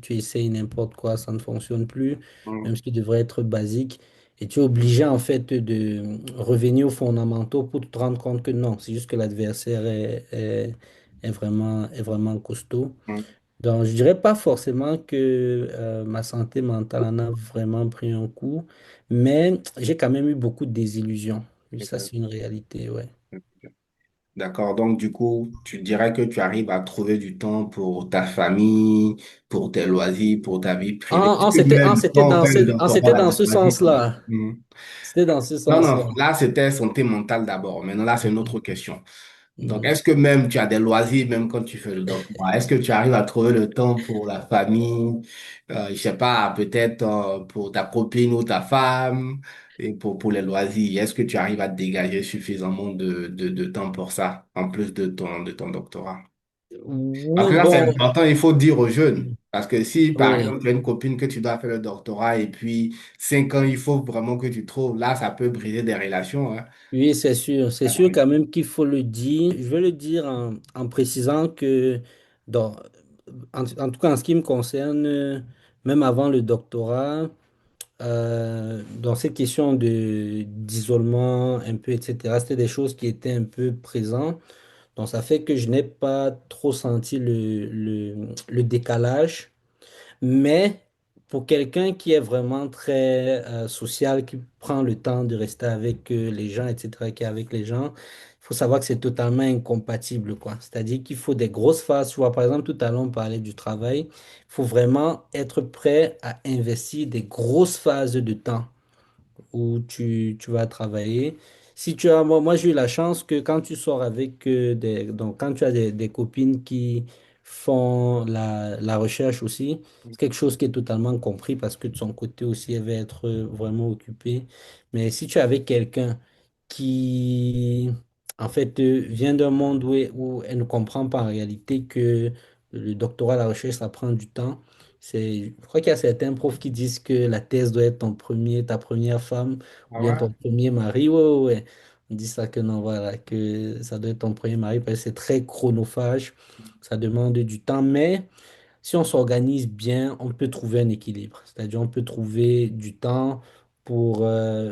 essayes n'importe quoi, ça ne fonctionne plus, même Mm, ce qui devrait être basique. Et tu es obligé, en fait, de revenir aux fondamentaux pour te rendre compte que non, c'est juste que l'adversaire est vraiment costaud. mm, Donc, je dirais pas forcément que ma santé mentale en a vraiment pris un coup, mais j'ai quand même eu beaucoup de désillusions. Et ça, c'est une réalité, ouais. D'accord. Donc, du coup, tu dirais que tu arrives à trouver du temps pour ta famille, pour tes loisirs, pour ta vie privée. Est-ce que même quand on fait le doctorat, C'était la dans ce maladie, sens-là. C'était dans ce non, sens-là. non, là, c'était santé mentale d'abord. Maintenant, là, c'est une autre question. Donc, Mhm. est-ce que même tu as des loisirs, même quand tu fais le doctorat? Est-ce que tu arrives à trouver le temps pour la famille? Je sais pas, peut-être pour ta copine ou ta femme, et pour les loisirs. Est-ce que tu arrives à te dégager suffisamment de temps pour ça, en plus de ton doctorat? Parce Oui, que là, c'est bon, important, il faut dire aux jeunes. Parce que si, par oui, exemple, tu as une copine que tu dois faire le doctorat et puis 5 ans, il faut vraiment que tu trouves, là, ça peut briser des relations, hein. oui, c'est sûr. C'est sûr quand même qu'il faut le dire. Je vais le dire en précisant que, dans, en tout cas, en ce qui me concerne, même avant le doctorat, dans ces questions d'isolement un peu, etc., c'était des choses qui étaient un peu présentes. Donc, ça fait que je n'ai pas trop senti le décalage. Mais pour quelqu'un qui est vraiment très social, qui prend le temps de rester avec les gens, etc., qui est avec les gens, il faut savoir que c'est totalement incompatible, quoi. C'est-à-dire qu'il faut des grosses phases. Tu vois, par exemple, tout à l'heure, on parlait du travail. Il faut vraiment être prêt à investir des grosses phases de temps où tu vas travailler. Si tu as, moi, j'ai eu la chance que quand tu sors avec donc quand tu as des copines qui font la recherche aussi, c'est quelque chose qui est totalement compris parce que de son côté aussi, elle va être vraiment occupée. Mais si tu es avec quelqu'un qui, en fait, vient d'un monde où elle ne comprend pas en réalité que le doctorat, la recherche, ça prend du temps. Je crois qu'il y a certains profs qui disent que la thèse doit être ta première femme ou Ah bien ouais? ton premier mari. Ouais, ouais, ouais. On dit ça que non, voilà, que ça doit être ton premier mari parce que c'est très chronophage, ça demande du temps, mais si on s'organise bien, on peut trouver un équilibre. C'est-à-dire, on peut trouver du temps pour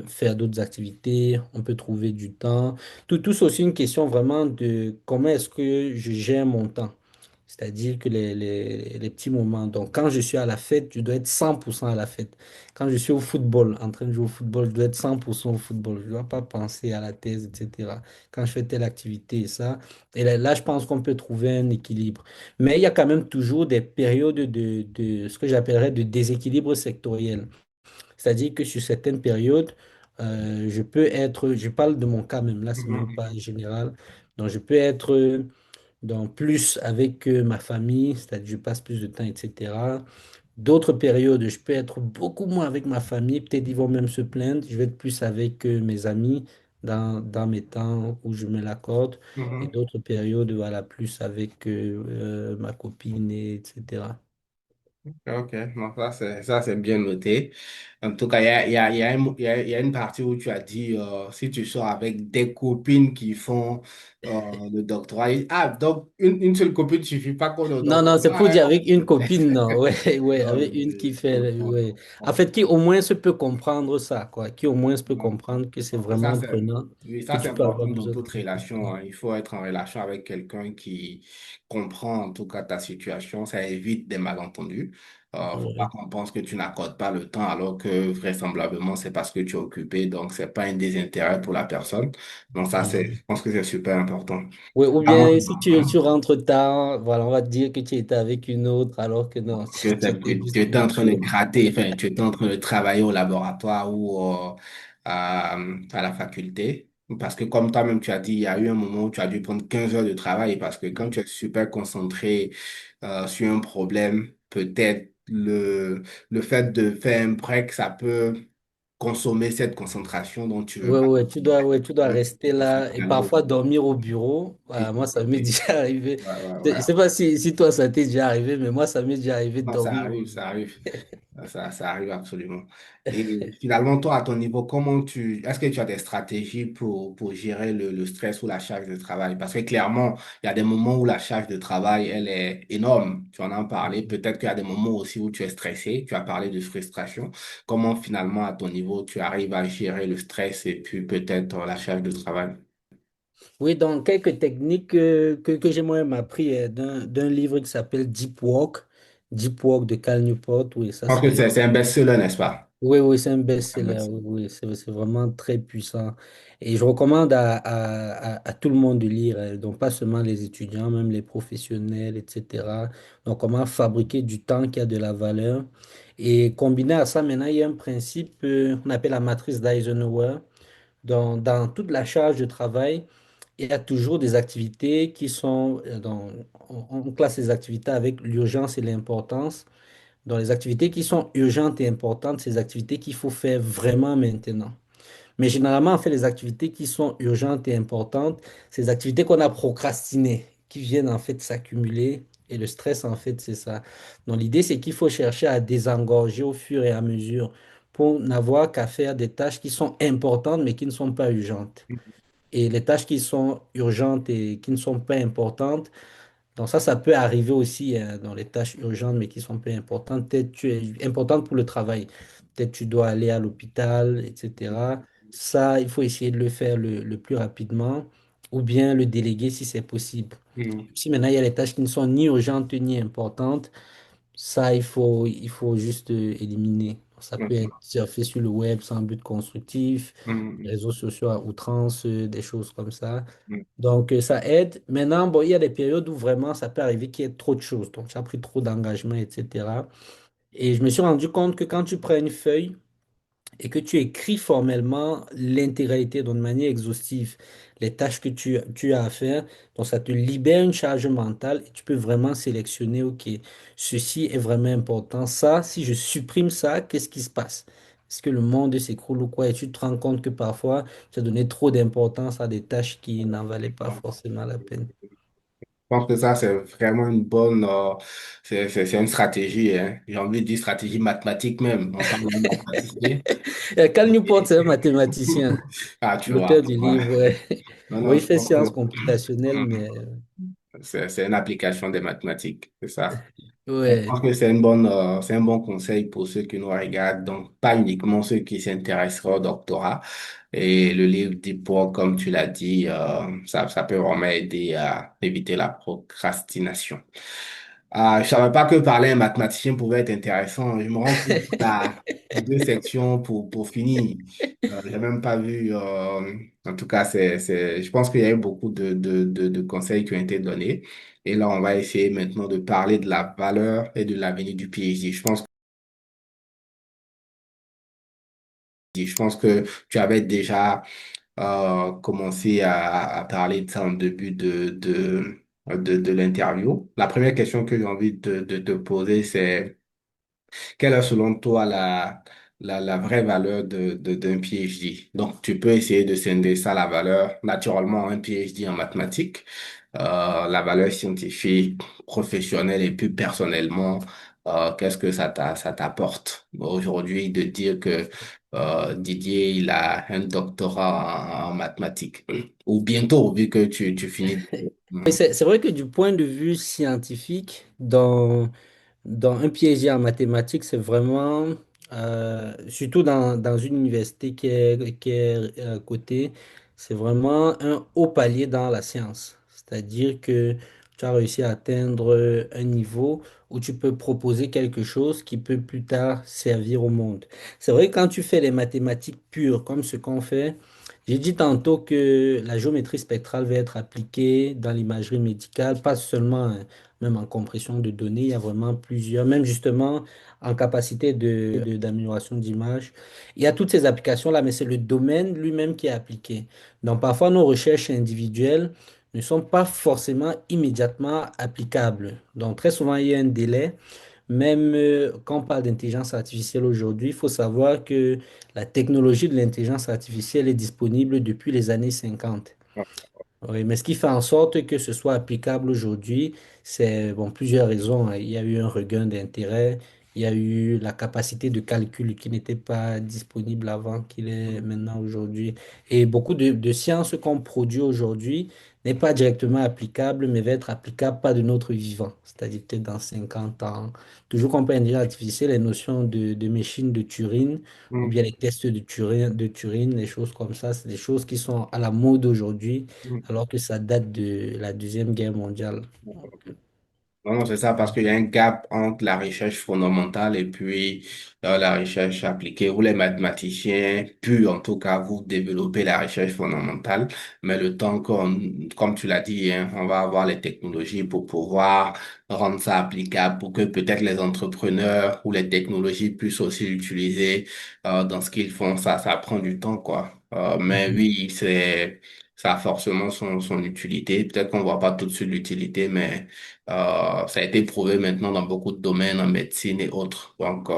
faire d'autres activités, on peut trouver du temps. Tout c'est aussi une question vraiment de comment est-ce que je gère mon temps. C'est-à-dire que les petits moments. Donc, quand je suis à la fête, je dois être 100% à la fête. Quand je suis au football, en train de jouer au football, je dois être 100% au football. Je ne dois pas penser à la thèse, etc. Quand je fais telle activité et ça. Et là, je pense qu'on peut trouver un équilibre. Mais il y a quand même toujours des périodes de ce que j'appellerais de déséquilibre sectoriel. C'est-à-dire que sur certaines périodes, je parle de mon cas même, là, c'est même Mhm, pas général. Donc, je peux être plus avec ma famille, c'est-à-dire je passe plus de temps, etc. D'autres périodes, je peux être beaucoup moins avec ma famille, peut-être ils vont même se plaindre. Je vais être plus avec mes amis dans mes temps où je me l'accorde. Et mhm. d'autres périodes, voilà, plus avec ma copine, etc. Ok, non, ça c'est bien noté. En tout cas, il y a une partie où tu as dit si tu sors avec des copines qui font le doctorat. Ah, donc une seule copine ne suffit pas qu'on le Non, non, c'est doctorat, pour dire hein? avec une copine, non, ouais, ouais, Non, avec une qui fait, ouais. En on- fait, qui au moins se peut comprendre ça, quoi, qui au moins se peut comprendre que c'est parce que ça, vraiment c'est, prenant, oui, que ça, c'est tu peux avoir important dans besoin de toute relation, consulter. hein. Il faut être en relation avec quelqu'un qui comprend en tout cas ta situation. Ça évite des malentendus. Faut pas Ouais. qu'on pense que tu n'accordes pas le temps alors que vraisemblablement c'est parce que tu es occupé. Donc, c'est pas un désintérêt pour la personne. Donc, ça, je pense que c'est super important. Ouais, ou Ah, moi, bien si tu rentres tard, voilà, on va te dire que tu étais avec une autre alors que non, tu étais tu juste étais en train de ponctuel. gratter, enfin, tu étais en train de travailler au laboratoire ou à la faculté. Parce que comme toi-même, tu as dit, il y a eu un moment où tu as dû prendre 15 heures de travail parce que quand tu es super concentré sur un problème, peut-être le fait de faire un break, ça peut consommer cette concentration dont tu veux pas. Ouais, tu dois rester là et Aller au- parfois dormir au bureau. Ah, moi, ça m'est déjà arrivé. Ouais, ouais, Je ouais. sais pas si toi, ça t'est déjà arrivé, mais moi, ça m'est déjà arrivé de Non, ça dormir au arrive, ça bureau. arrive. Ça arrive absolument. Et finalement, toi, à ton niveau, est-ce que tu as des stratégies pour gérer le stress ou la charge de travail? Parce que clairement, il y a des moments où la charge de travail, elle est énorme. Tu en as parlé. Peut-être qu'il y a des moments aussi où tu es stressé. Tu as parlé de frustration. Comment finalement, à ton niveau, tu arrives à gérer le stress et puis peut-être la charge de travail? Oui, donc quelques techniques que j'ai moi-même appris d'un livre qui s'appelle Deep Work de Cal Newport. Oui, ça Je pense que c'est. c'est un best-seller, n'est-ce pas? Oui, c'est un Un best-seller. best-seller. Oui, c'est vraiment très puissant. Et je recommande à tout le monde de lire, donc pas seulement les étudiants, même les professionnels, etc. Donc, comment fabriquer du temps qui a de la valeur. Et combiné à ça, maintenant, il y a un principe qu'on appelle la matrice d'Eisenhower. Dans toute la charge de travail, il y a toujours des activités qui sont on classe les activités avec l'urgence et l'importance. Dans les activités qui sont urgentes et importantes, c'est les activités qu'il faut faire vraiment maintenant. Mais généralement, on fait les activités qui sont urgentes et importantes, c'est les activités qu'on a procrastinées, qui viennent en fait s'accumuler. Et le stress, en fait, c'est ça. Donc, l'idée, c'est qu'il faut chercher à désengorger au fur et à mesure pour n'avoir qu'à faire des tâches qui sont importantes, mais qui ne sont pas urgentes. Et les tâches qui sont urgentes et qui ne sont pas importantes, donc ça peut arriver aussi dans les tâches urgentes, mais qui sont peu importantes. Peut-être tu es importante pour le travail. Peut-être tu dois aller à l'hôpital, etc. Ça, il faut essayer de le faire le plus rapidement ou bien le déléguer si c'est possible. Mhm. Si maintenant il y a les tâches qui ne sont ni urgentes ni importantes, ça, il faut juste éliminer. Ça peut être surfer sur le web sans but constructif, les Mhm. réseaux sociaux à outrance, des choses comme ça. Mhm. Donc, ça aide. Maintenant, bon, il y a des périodes où vraiment ça peut arriver qu'il y ait trop de choses. Donc, tu as pris trop d'engagement, etc. Et je me suis rendu compte que quand tu prends une feuille et que tu écris formellement l'intégralité, donc de manière exhaustive, les tâches que tu as à faire, donc ça te libère une charge mentale et tu peux vraiment sélectionner, OK, ceci est vraiment important. Ça, si je supprime ça, qu'est-ce qui se passe? Est-ce que le monde s'écroule ou quoi? Et tu te rends compte que parfois, tu as donné trop d'importance à des tâches qui n'en valaient pas forcément la peine. Je pense que ça, c'est vraiment une bonne, c'est une stratégie, hein. J'ai envie de dire stratégie mathématique même. On parle de mathématicien. Cal Newport, c'est un mathématicien, Ah, tu vois. l'auteur du Ouais. livre. Ouais. Non, Bon, non, il je fait pense que sciences computationnelles, mais c'est une application des mathématiques, c'est ça. Je pense ouais. que c'est un bon conseil pour ceux qui nous regardent, donc pas uniquement ceux qui s'intéresseraient au doctorat. Et le livre Deep Work, comme tu l'as dit, ça peut vraiment aider à éviter la procrastination. Je savais pas que parler un mathématicien pouvait être intéressant. Je me rends compte qu'on a deux sections pour finir. J'ai même pas vu. En tout cas, je pense qu'il y a eu beaucoup de conseils qui ont été donnés. Et là, on va essayer maintenant de parler de la valeur et de l'avenir du PhD. Je pense que tu avais déjà commencé à parler de ça en début de l'interview. La première question que j'ai envie de te poser, c'est quelle est selon toi la vraie valeur d'un PhD? Donc, tu peux essayer de scinder ça, la valeur, naturellement, un PhD en mathématiques, la valeur scientifique, professionnelle et plus personnellement, qu'est-ce que ça t'apporte aujourd'hui de dire que Didier, il a un doctorat en mathématiques, ou bientôt, vu que tu finis. Mais Mhm. c'est vrai que du point de vue scientifique, dans un PhD en mathématiques, c'est vraiment, surtout dans une université qui est cotée, c'est vraiment un haut palier dans la science. C'est-à-dire que tu as réussi à atteindre un niveau où tu peux proposer quelque chose qui peut plus tard servir au monde. C'est vrai que quand tu fais les mathématiques pures, comme ce qu'on fait, j'ai dit tantôt que la géométrie spectrale va être appliquée dans l'imagerie médicale, pas seulement même en compression de données, il y a vraiment plusieurs, même justement en capacité d'amélioration d'image. Il y a toutes ces applications-là, mais c'est le domaine lui-même qui est appliqué. Donc parfois, nos recherches individuelles ne sont pas forcément immédiatement applicables. Donc très souvent, il y a un délai. Même quand on parle d'intelligence artificielle aujourd'hui, il faut savoir que la technologie de l'intelligence artificielle est disponible depuis les années 50. Oui, mais ce qui fait en sorte que ce soit applicable aujourd'hui, c'est bon, plusieurs raisons, hein. Il y a eu un regain d'intérêt, il y a eu la capacité de calcul qui n'était pas disponible avant, qu'il est maintenant aujourd'hui. Et beaucoup de sciences qu'on produit aujourd'hui n'est pas directement applicable, mais va être applicable pas de notre vivant, c'est-à-dire peut-être dans 50 ans. Toujours qu'on peut intelligence artificielle, les notions de machine de Turing, ou Mhm. bien les tests de Turing, les choses comme ça, c'est des choses qui sont à la mode aujourd'hui Mhm. alors que ça date de la Deuxième Guerre mondiale. Non, non, c'est ça, parce qu'il y a un gap entre la recherche fondamentale et puis la recherche appliquée. Vous, les mathématiciens, puis en tout cas, vous développez la recherche fondamentale, mais le temps qu'on, comme tu l'as dit, hein, on va avoir les technologies pour pouvoir rendre ça applicable, pour que peut-être les entrepreneurs ou les technologies puissent aussi l'utiliser dans ce qu'ils font. Ça prend du temps, quoi. Mais Mhm. oui, ça a forcément son utilité. Peut-être qu'on voit pas tout de suite l'utilité, mais ça a été prouvé maintenant dans beaucoup de domaines, en médecine et autres. Donc,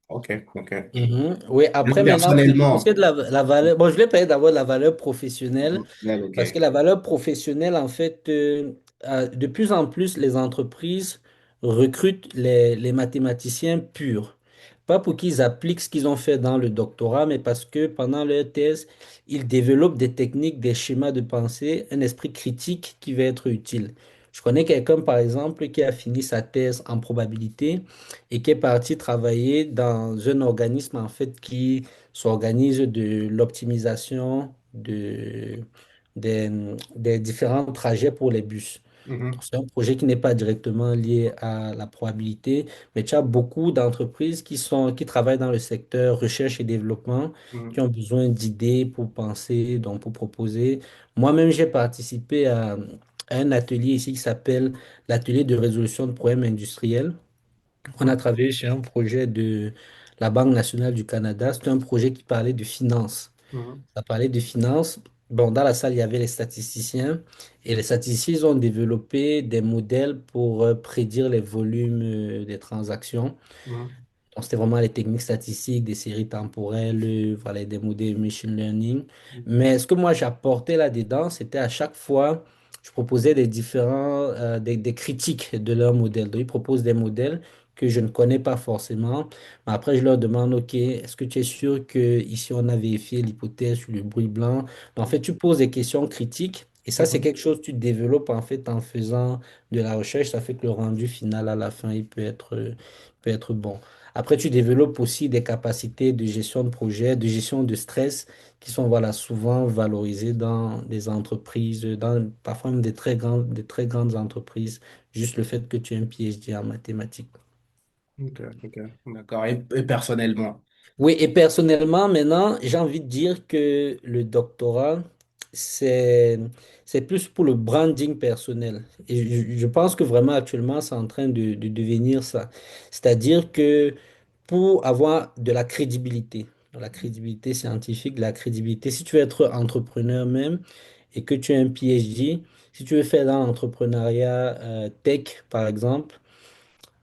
ok, ok. Mhm. Oui, après maintenant, pour ce qui est Personnellement, de la valeur, bon, je voulais parler d'abord de la valeur professionnelle, ok. parce que la valeur professionnelle, en fait, de plus en plus, les entreprises recrutent les mathématiciens purs. Pas pour qu'ils appliquent ce qu'ils ont fait dans le doctorat, mais parce que pendant leur thèse, ils développent des techniques, des schémas de pensée, un esprit critique qui va être utile. Je connais quelqu'un, par exemple, qui a fini sa thèse en probabilité et qui est parti travailler dans un organisme en fait qui s'organise de l'optimisation des, des différents trajets pour les bus. Mhm, Donc, c'est un projet qui n'est pas directement lié à la probabilité, mais tu as beaucoup d'entreprises qui travaillent dans le secteur recherche et développement, qui mhm, ont besoin d'idées pour penser, donc pour proposer. Moi-même, j'ai participé à un atelier ici qui s'appelle l'atelier de résolution de problèmes industriels. On a travaillé sur un projet de la Banque nationale du Canada. C'était un projet qui parlait de finances. mhm, Ça parlait de finances. Bon, dans la salle, il y avait les statisticiens. Et les statisticiens ils ont développé des modèles pour prédire les volumes des transactions. mhm, Donc, c'était vraiment les techniques statistiques, des séries temporelles, voilà, des modèles machine learning. mhm, Mais ce que moi j'apportais là-dedans, c'était à chaque fois, je proposais des critiques de leurs modèles. Donc, ils proposent des modèles que je ne connais pas forcément. Mais après, je leur demande, OK, est-ce que tu es sûr que ici on a vérifié l'hypothèse sur le bruit blanc? Donc, en fait, tu poses des questions critiques. Et ça, c'est mhm, quelque chose que tu développes en fait en faisant de la recherche. Ça fait que le rendu final à la fin, il peut être bon. Après, tu développes aussi des capacités de gestion de projet, de gestion de stress qui sont voilà, souvent valorisées dans des entreprises, parfois même des très grandes entreprises, juste le fait que tu aies un PhD en mathématiques. ok, ok, d'accord. Et personnellement, Oui, et personnellement, maintenant, j'ai envie de dire que le doctorat, c'est, c'est plus pour le branding personnel. Et je pense que vraiment actuellement, c'est en train de devenir ça. C'est-à-dire que pour avoir de la crédibilité scientifique, de la crédibilité, si tu veux être entrepreneur même et que tu as un PhD, si tu veux faire dans l'entrepreneuriat tech, par exemple,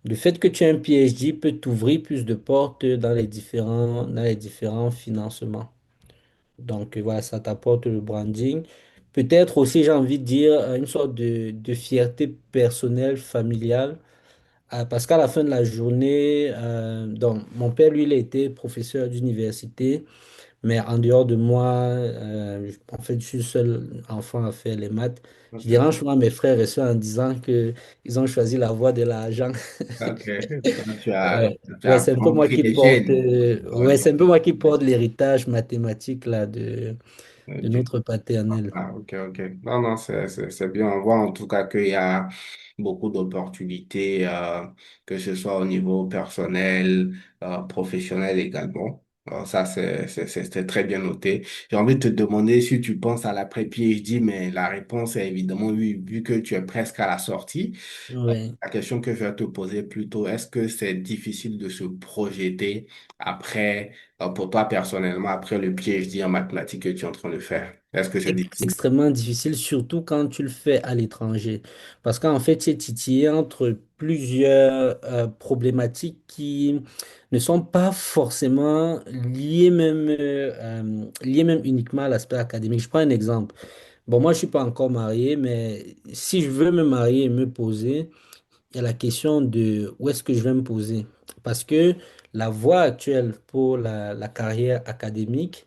le fait que tu aies un PhD peut t'ouvrir plus de portes dans les différents financements. Donc voilà, ça t'apporte le branding. Peut-être aussi, j'ai envie de dire, une sorte de fierté personnelle, familiale, Parce qu'à la fin de la journée, donc, mon père, lui, il était professeur d'université, mais en dehors de moi, en fait, je suis le seul enfant à faire les maths. Je Ok, dérange souvent mes frères et sœurs en disant que ils ont choisi la voie de l'argent. ok. Toi, Ouais, tu ouais, as c'est un peu vraiment moi pris qui les porte, gènes. ouais, Ouais. c'est un peu moi qui porte l'héritage mathématique là, de Du notre paternel. Ah, ok, ok. Non, non, c'est bien. On voit en tout cas qu'il y a beaucoup d'opportunités, que ce soit au niveau personnel, professionnel également. Alors ça, c'est très bien noté. J'ai envie de te demander si tu penses à l'après-PhD, mais la réponse est évidemment oui, vu que tu es presque à la sortie. Ouais. La question que je vais te poser plutôt, est-ce que c'est difficile de se projeter après, pour toi personnellement, après le PhD en mathématiques que tu es en train de faire? Est-ce que c'est C'est difficile? extrêmement difficile, surtout quand tu le fais à l'étranger. Parce qu'en fait, tu es titillé entre plusieurs problématiques qui ne sont pas forcément liées même uniquement à l'aspect académique. Je prends un exemple. Bon, moi, je ne suis pas encore marié, mais si je veux me marier et me poser, il y a la question de où est-ce que je vais me poser. Parce que la voie actuelle pour la carrière académique,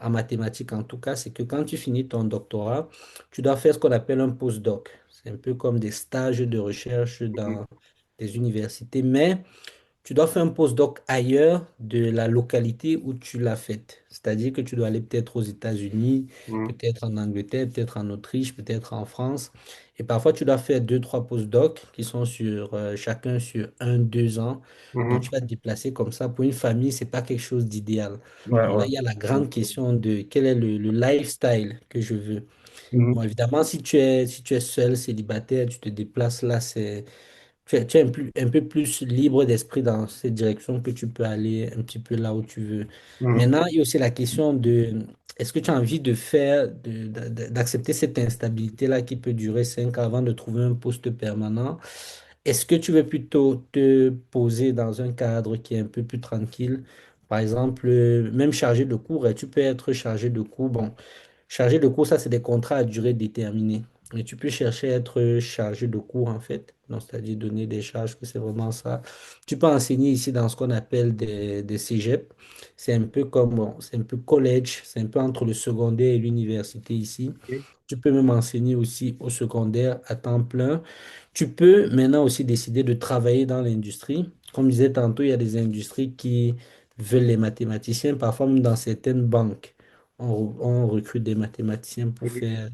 en mathématiques en tout cas, c'est que quand tu finis ton doctorat, tu dois faire ce qu'on appelle un postdoc. C'est un peu comme des stages de recherche Mhm, dans des universités, mais tu dois faire un postdoc ailleurs de la localité où tu l'as faite. C'est-à-dire que tu dois aller peut-être aux États-Unis, mhm, peut-être en Angleterre, peut-être en Autriche, peut-être en France. Et parfois, tu dois faire deux, trois postdocs qui sont sur chacun sur un, 2 ans. Donc, tu mhm. vas te déplacer comme ça. Pour une famille, c'est pas quelque chose d'idéal. Ouais, Donc là, ouais. il y a la grande question de quel est le lifestyle que je veux. Bon, Mhm, évidemment, si tu es seul, célibataire, tu te déplaces là, tu es un peu plus libre d'esprit dans cette direction que tu peux aller un petit peu là où tu veux. mhm, Maintenant, il y a aussi la question de est-ce que tu as envie de faire, d'accepter cette instabilité-là qui peut durer 5 ans avant de trouver un poste permanent? Est-ce que tu veux plutôt te poser dans un cadre qui est un peu plus tranquille? Par exemple, même chargé de cours, et tu peux être chargé de cours. Bon, chargé de cours, ça, c'est des contrats à durée déterminée. Et tu peux chercher à être chargé de cours, en fait. Donc, c'est-à-dire donner des charges, que c'est vraiment ça. Tu peux enseigner ici dans ce qu'on appelle des cégeps. C'est un peu comme, bon, c'est un peu collège, c'est un peu entre le secondaire et l'université ici. Tu peux même enseigner aussi au secondaire à temps plein. Tu peux maintenant aussi décider de travailler dans l'industrie. Comme je disais tantôt, il y a des industries qui veulent les mathématiciens, parfois même dans certaines banques. On recrute des mathématiciens pour mhm. faire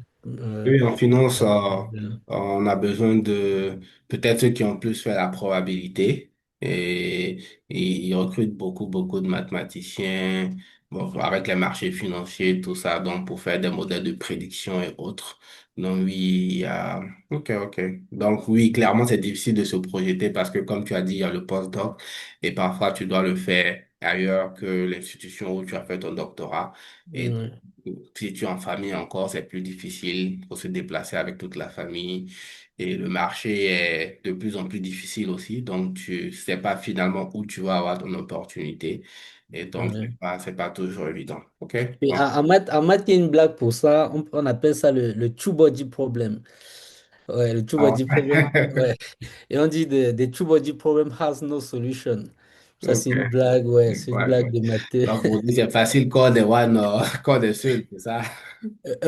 Oui, en finance, euh, on a besoin de peut-être ceux qui ont plus fait la probabilité et ils recrutent beaucoup de mathématiciens, bon, avec les marchés financiers, tout ça, donc pour faire des modèles de prédiction et autres. Donc oui, il y a... Ok, ok. Donc oui, clairement, c'est difficile de se projeter parce que comme tu as dit, il y a le postdoc et parfois tu dois le faire ailleurs que l'institution où tu as fait ton doctorat. Et ouais, si tu es en famille encore, c'est plus difficile pour se déplacer avec toute la famille. Et le marché est de plus en plus difficile aussi. Donc, tu sais pas finalement où tu vas avoir ton opportunité. Et donc, ouais. c'est pas toujours évident. OK? Et Bon. en maths, il y a une blague pour ça. On appelle ça le two-body problem. Ouais, le Ah two-body problem. ouais. Ouais. Et on dit the two-body problem has no solution. Ça, c'est OK. une blague, ouais, c'est une Ouais, blague ouais. de maths. Donc, pour dire, c'est facile quand on est one, quand on est seul, c'est ça?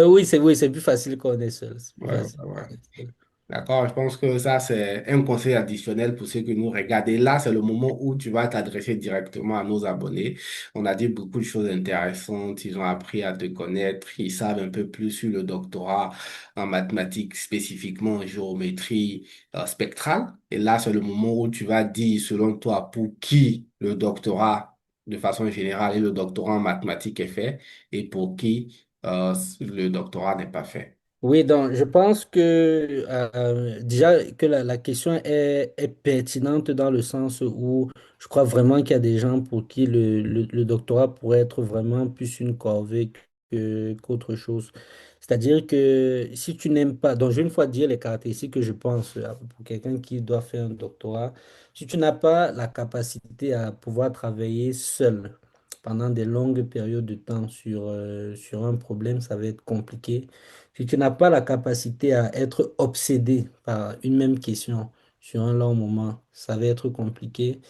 Oui, c'est plus facile quand on est seul. C'est plus Ouais, ouais, facile quand ouais. on est seul. D'accord, je pense que ça, c'est un conseil additionnel pour ceux qui nous regardent. Et là, c'est le moment où tu vas t'adresser directement à nos abonnés. On a dit beaucoup de choses intéressantes. Ils ont appris à te connaître. Ils savent un peu plus sur le doctorat en mathématiques, spécifiquement en géométrie spectrale. Et là, c'est le moment où tu vas dire, selon toi, pour qui le doctorat, de façon générale, et le doctorat en mathématiques est fait et pour qui le doctorat n'est pas fait. Oui, donc je pense que déjà que la question est pertinente dans le sens où je crois vraiment qu'il y a des gens pour qui le doctorat pourrait être vraiment plus une corvée qu'autre chose. C'est-à-dire que si tu n'aimes pas, donc je vais une fois dire les caractéristiques que je pense pour quelqu'un qui doit faire un doctorat, si tu n'as pas la capacité à pouvoir travailler seul pendant des longues périodes de temps sur un problème, ça va être compliqué. Si tu n'as pas la capacité à être obsédé par une même question sur un long moment, ça va être compliqué.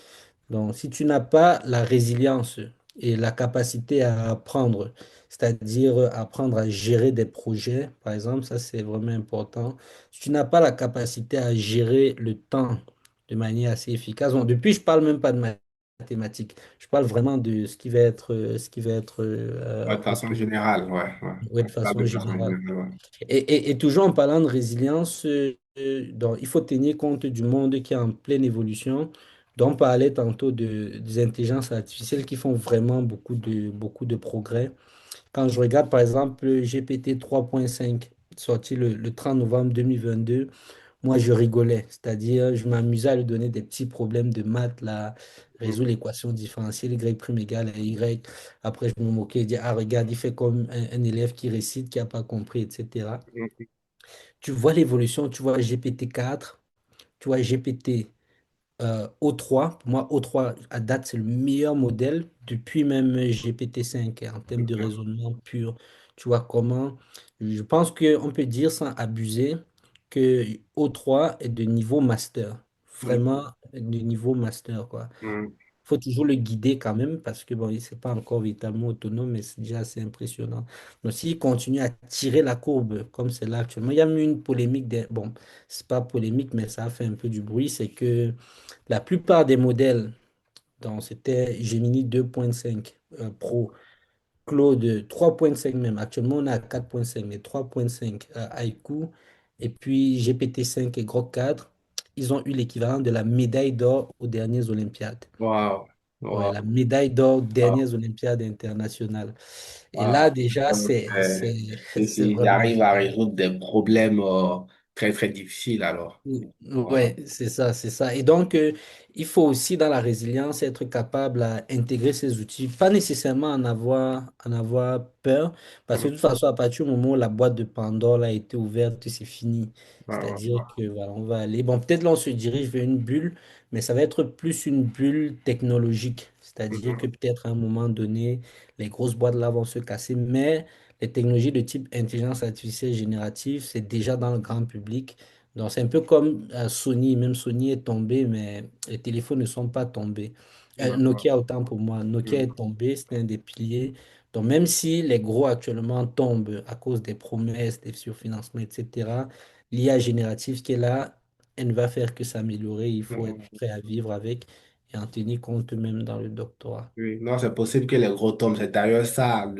Donc, si tu n'as pas la résilience et la capacité à apprendre, c'est-à-dire apprendre à gérer des projets, par exemple, ça c'est vraiment important. Si tu n'as pas la capacité à gérer le temps de manière assez efficace, bon, depuis, je parle même pas de mathématiques, je parle vraiment de ce qui va être Ouais, de façon générale, ouais, ouais. ouais, de Pas façon de façon générale. générale, ouais. Et toujours en parlant de résilience, donc, il faut tenir compte du monde qui est en pleine évolution. Donc, on parlait tantôt des intelligences artificielles qui font vraiment beaucoup de progrès. Quand je regarde par exemple le GPT 3.5, sorti le 30 novembre 2022, moi je rigolais. C'est-à-dire, je m'amusais à lui donner des petits problèmes de maths, là, Mm, résoudre l'équation différentielle y' égale à y. Après, je me moquais et disais, ah, regarde, il fait comme un élève qui récite, qui n'a pas compris, etc. mm, Tu vois l'évolution, tu vois GPT 4, tu vois GPT O3. Pour moi, O3 à date, c'est le meilleur modèle depuis même GPT 5 en termes de mm, raisonnement pur. Tu vois comment? Je pense qu'on peut dire sans abuser que O3 est de niveau master. mm, Vraiment de niveau master, quoi. mm, Faut toujours le guider quand même parce que bon, il n'est pas encore véritablement autonome, mais c'est déjà assez impressionnant. Donc, s'il continue à tirer la courbe comme c'est là actuellement, il y a eu une polémique, bon, c'est pas polémique, mais ça a fait un peu du bruit, c'est que la plupart des modèles, donc c'était Gemini 2.5 Pro, Claude 3.5 même, actuellement on est à 4.5, mais 3.5 Haiku, et puis GPT 5 et Grok 4, ils ont eu l'équivalent de la médaille d'or aux dernières Olympiades. wow, Ouais, wow, la médaille d'or aux wow, dernières Olympiades internationales. Et wow. là, déjà, Donc, c'est il vraiment arrive à génial. résoudre des problèmes très, très difficiles alors. Wow. Ouais, c'est ça, c'est ça. Et donc, il faut aussi, dans la résilience, être capable à intégrer ces outils, pas nécessairement en avoir peur, parce que Mm, de toute façon, à partir du moment où la boîte de Pandore là, a été ouverte, c'est fini. C'est-à-dire wow, que voilà, on va aller. Bon, peut-être là, on se dirige vers une bulle, mais ça va être plus une bulle technologique. C'est-à-dire que wow. peut-être à un moment donné, les grosses boîtes là vont se casser, mais les technologies de type intelligence artificielle générative, c'est déjà dans le grand public. Donc, c'est un peu comme Sony, même Sony est tombé, mais les téléphones ne sont pas tombés. Wow. Nokia, autant pour moi, Nokia Mm, est tombé, c'était un des piliers. Donc, même si les gros actuellement tombent à cause des promesses, des surfinancements, etc., l'IA générative qui est là, elle ne va faire que s'améliorer. Il faut être mm. prêt à vivre avec et en tenir compte même dans le doctorat. Oui, non, c'est possible que les gros tombent. C'est d'ailleurs ça,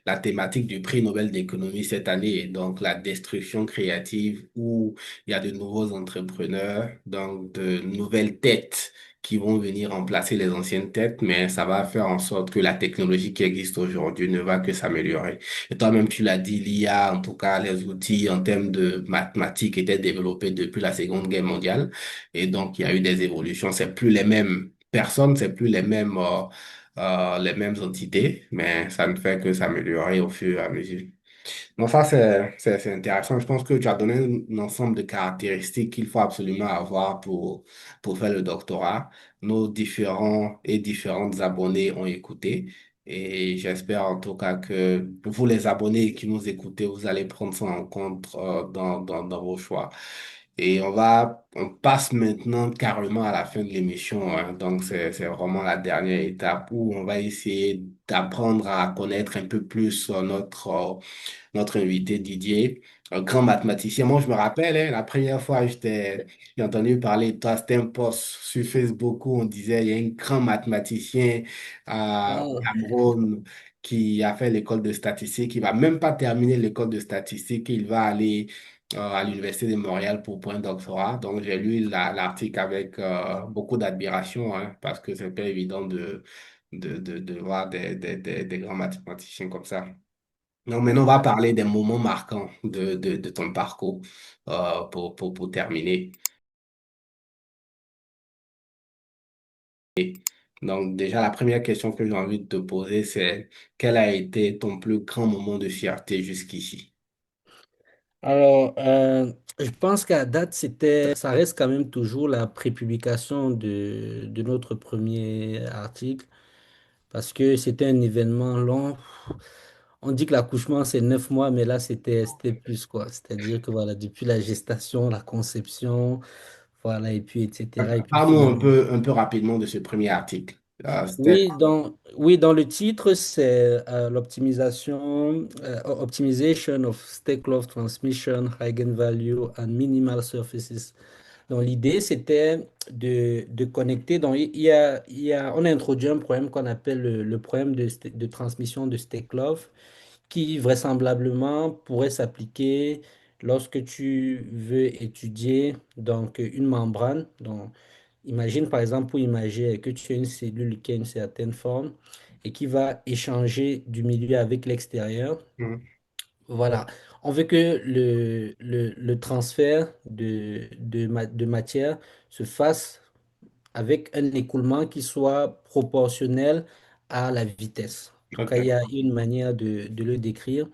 la thématique du prix Nobel d'économie cette année. Donc, la destruction créative où il y a de nouveaux entrepreneurs, donc de nouvelles têtes qui vont venir remplacer les anciennes têtes, mais ça va faire en sorte que la technologie qui existe aujourd'hui ne va que s'améliorer. Et toi-même, tu l'as dit, l'IA, en tout cas, les outils en termes de mathématiques étaient développés depuis la Seconde Guerre mondiale. Et donc, il y a eu des évolutions. C'est plus les mêmes personnes, c'est plus les mêmes entités, mais ça ne fait que s'améliorer au fur et à mesure. Donc ça, c'est intéressant. Je pense que tu as donné un ensemble de caractéristiques qu'il faut absolument avoir pour faire le doctorat. Nos différents et différentes abonnés ont écouté. Et j'espère en tout cas que vous, les abonnés qui nous écoutez, vous allez prendre ça en compte dans vos choix. Et on passe maintenant carrément à la fin de l'émission, hein. Donc, c'est vraiment la dernière étape où on va essayer d'apprendre à connaître un peu plus notre invité Didier, un grand mathématicien. Moi, je me rappelle, hein, la première fois que j'ai entendu parler de toi, c'était un post sur Facebook où on disait il y a un grand mathématicien au Ah, Cameroun qui a fait l'école de statistique. Il va même pas terminer l'école de statistique. Il va aller à l'Université de Montréal pour un doctorat. Donc, j'ai lu l'article avec beaucoup d'admiration, hein, parce que c'est pas évident de voir des grands mathématiciens comme ça. Donc maintenant, on va parler des moments marquants de ton parcours pour terminer. Donc déjà, la première question que j'ai envie de te poser, c'est quel a été ton plus grand moment de fierté jusqu'ici? alors, je pense qu'à date, ça reste quand même toujours la prépublication de notre premier article, parce que c'était un événement long. On dit que l'accouchement, c'est 9 mois, mais là, c'était plus, quoi. C'est-à-dire que voilà, depuis la gestation, la conception, voilà, et puis, etc. Et puis Parle-nous finalement. un peu rapidement de ce premier article. Oui, dans le titre, c'est l'optimisation, optimization of Steklov transmission, eigenvalue and minimal surfaces. Donc, l'idée, c'était de connecter. Donc, on a introduit un problème qu'on appelle le problème de transmission de Steklov, qui vraisemblablement pourrait s'appliquer lorsque tu veux étudier donc, une membrane. Donc, imagine par exemple pour imager que tu as une cellule qui a une certaine forme et qui va échanger du milieu avec l'extérieur. Mhm, Voilà. On veut que le transfert de matière se fasse avec un écoulement qui soit proportionnel à la vitesse. En tout cas, il y ok, a une manière de le décrire.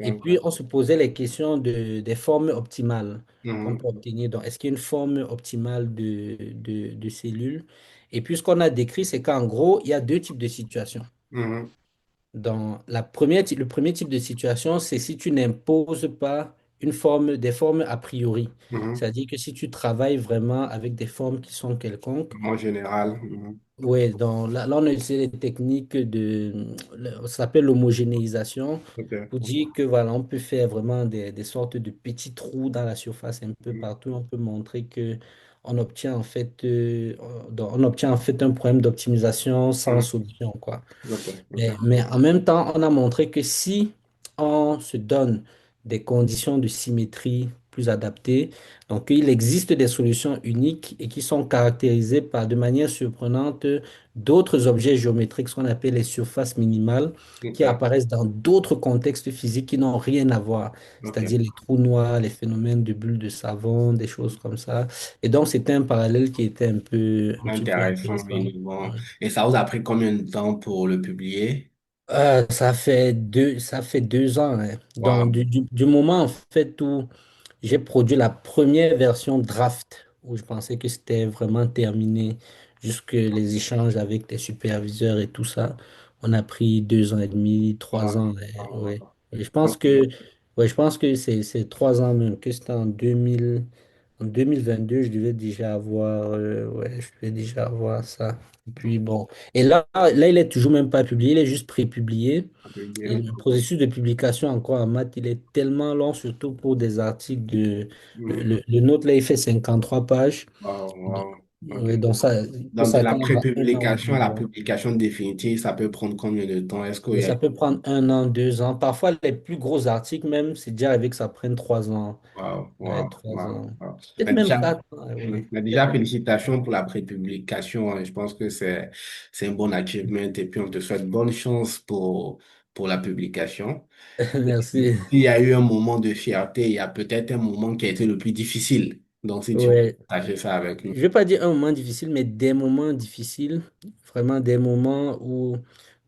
Et ok. puis, on se posait les questions des formes optimales qu'on Mhm, peut obtenir. Donc, est-ce qu'il y a une forme optimale de cellules? Et puis, ce qu'on a décrit, c'est qu'en gros, il y a deux types de situations. mhm, Le premier type de situation, c'est si tu n'imposes pas des formes a priori. mhm. C'est-à-dire que si tu travailles vraiment avec des formes qui sont quelconques. En général. Oui, donc là, on a utilisé les techniques ça s'appelle l'homogénéisation, Ok. pour dire que voilà, on peut faire vraiment des sortes de petits trous dans la surface un peu Mhm, partout. On peut montrer que on obtient en fait, on obtient en fait un problème d'optimisation sans mhm. solution, quoi. Ok, ok. Mais en même temps, on a montré que si on se donne des conditions de symétrie plus adaptées, donc il existe des solutions uniques et qui sont caractérisées par, de manière surprenante, d'autres objets géométriques, ce qu'on appelle les surfaces minimales, qui Ok, apparaissent dans d'autres contextes physiques qui n'ont rien à voir, c'est-à-dire ok. les trous noirs, les phénomènes de bulles de savon, des choses comme ça. Et donc, c'était un parallèle qui était un petit peu Intéressant, intéressant. mais bon. Ouais. Et ça vous a pris combien de temps pour le publier? Ça fait 2 ans, hein. Donc, Wow. du moment en fait où j'ai produit la première version draft, où je pensais que c'était vraiment terminé, jusque les échanges avec les superviseurs et tout ça, on a pris 2 ans et demi, Wow. 3 ans, hein, Wow. ouais. Et Ok. je pense que c'est 3 ans même, que c'était en 2022, je devais déjà avoir, ouais, je devais déjà avoir ça. Et puis bon. Et là, il est toujours même pas publié, il est juste pré-publié. Et le processus de publication encore en maths, il est tellement long, surtout pour des articles Mhm. le nôtre, là, il fait 53 pages. Wow, Donc, wow. Ok. ouais, donc ça, il peut Donc, de la s'attendre à un an ou prépublication à la 2 ans. publication définitive, ça peut prendre combien de temps? Est-ce qu'il Mais y a... ça peut prendre 1 an, 2 ans. Parfois, les plus gros articles, même, c'est déjà arrivé que ça prenne 3 ans. Wow, Ouais, wow, 3 ans. wow, wow. Peut-être Mais même déjà, 4 ans. Ouais. mais Peut-être déjà, même. félicitations pour la prépublication, hein. Je pense que c'est un bon achievement et puis on te souhaite bonne chance pour la publication. Merci. Il y a eu un moment de fierté, il y a peut-être un moment qui a été le plus difficile. Donc, si tu veux Ouais. partager ça avec nous. Je vais pas dire un moment difficile, mais des moments difficiles, vraiment des moments où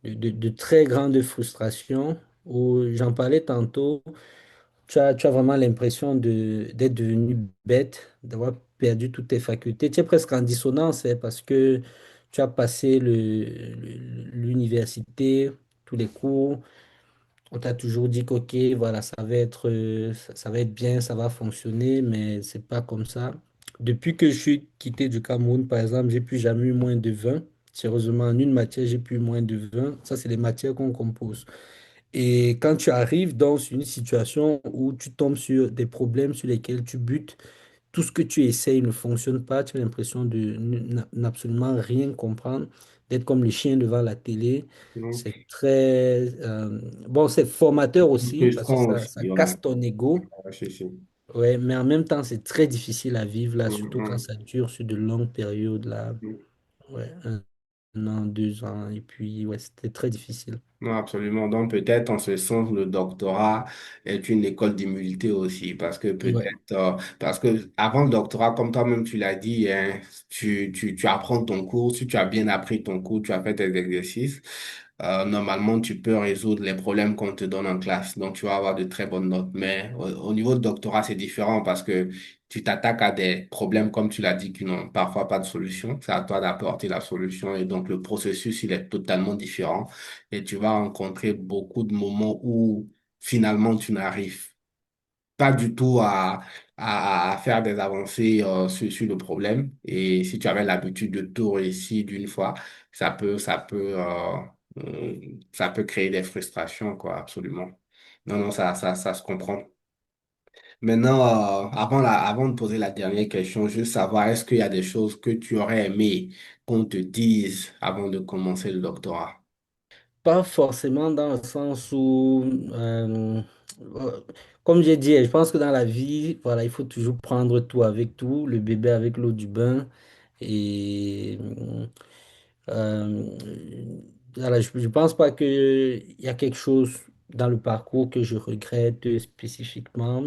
de très grande frustration, où j'en parlais tantôt, tu as vraiment l'impression d'être devenu bête, d'avoir perdu toutes tes facultés. Tu es presque en dissonance, hein, parce que tu as passé l'université, tous les cours. On t'a toujours dit qu'ok, voilà, ça va être bien, ça va fonctionner, mais c'est pas comme ça. Depuis que je suis quitté du Cameroun, par exemple, j'ai plus jamais eu moins de 20. Sérieusement, en une matière, j'ai plus moins de 20. Ça, c'est les matières qu'on compose. Et quand tu arrives dans une situation où tu tombes sur des problèmes sur lesquels tu butes, tout ce que tu essayes ne fonctionne pas, tu as l'impression de n'absolument rien comprendre, d'être comme le chien devant la télé. Mhm. C'est très... bon, c'est formateur aussi parce que Frustrant ça aussi, casse ton ego. ouais, c'est. Ouais, mais en même temps, c'est très difficile à vivre là, surtout quand Mhm, ça dure sur de longues périodes là. mhm. Ouais, 1 an, 2 ans, et puis ouais, c'était très difficile. Non, absolument. Donc, peut-être en ce sens, le doctorat est une école d'humilité aussi, parce que Ouais, peut-être, parce que avant le doctorat, comme toi-même tu l'as dit, hein, tu apprends ton cours, si tu as bien appris ton cours, tu as fait tes exercices, normalement, tu peux résoudre les problèmes qu'on te donne en classe. Donc, tu vas avoir de très bonnes notes. Mais au niveau du doctorat, c'est différent parce que tu t'attaques à des problèmes, comme tu l'as dit, qui n'ont parfois pas de solution. C'est à toi d'apporter la solution. Et donc, le processus, il est totalement différent. Et tu vas rencontrer beaucoup de moments où finalement tu n'arrives pas du tout à faire des avancées sur le problème. Et si tu avais l'habitude de tout réussir d'une fois, ça peut créer des frustrations, quoi, absolument. Non, non, ça se comprend. Maintenant, avant de poser la dernière question, je veux savoir, est-ce qu'il y a des choses que tu aurais aimé qu'on te dise avant de commencer le doctorat? Pas forcément dans le sens où, euh, comme j'ai dit, je pense que dans la vie, voilà, il faut toujours prendre tout avec tout, le bébé avec l'eau du bain. Et euh, voilà, je ne pense pas qu'il y a quelque chose dans le parcours que je regrette spécifiquement.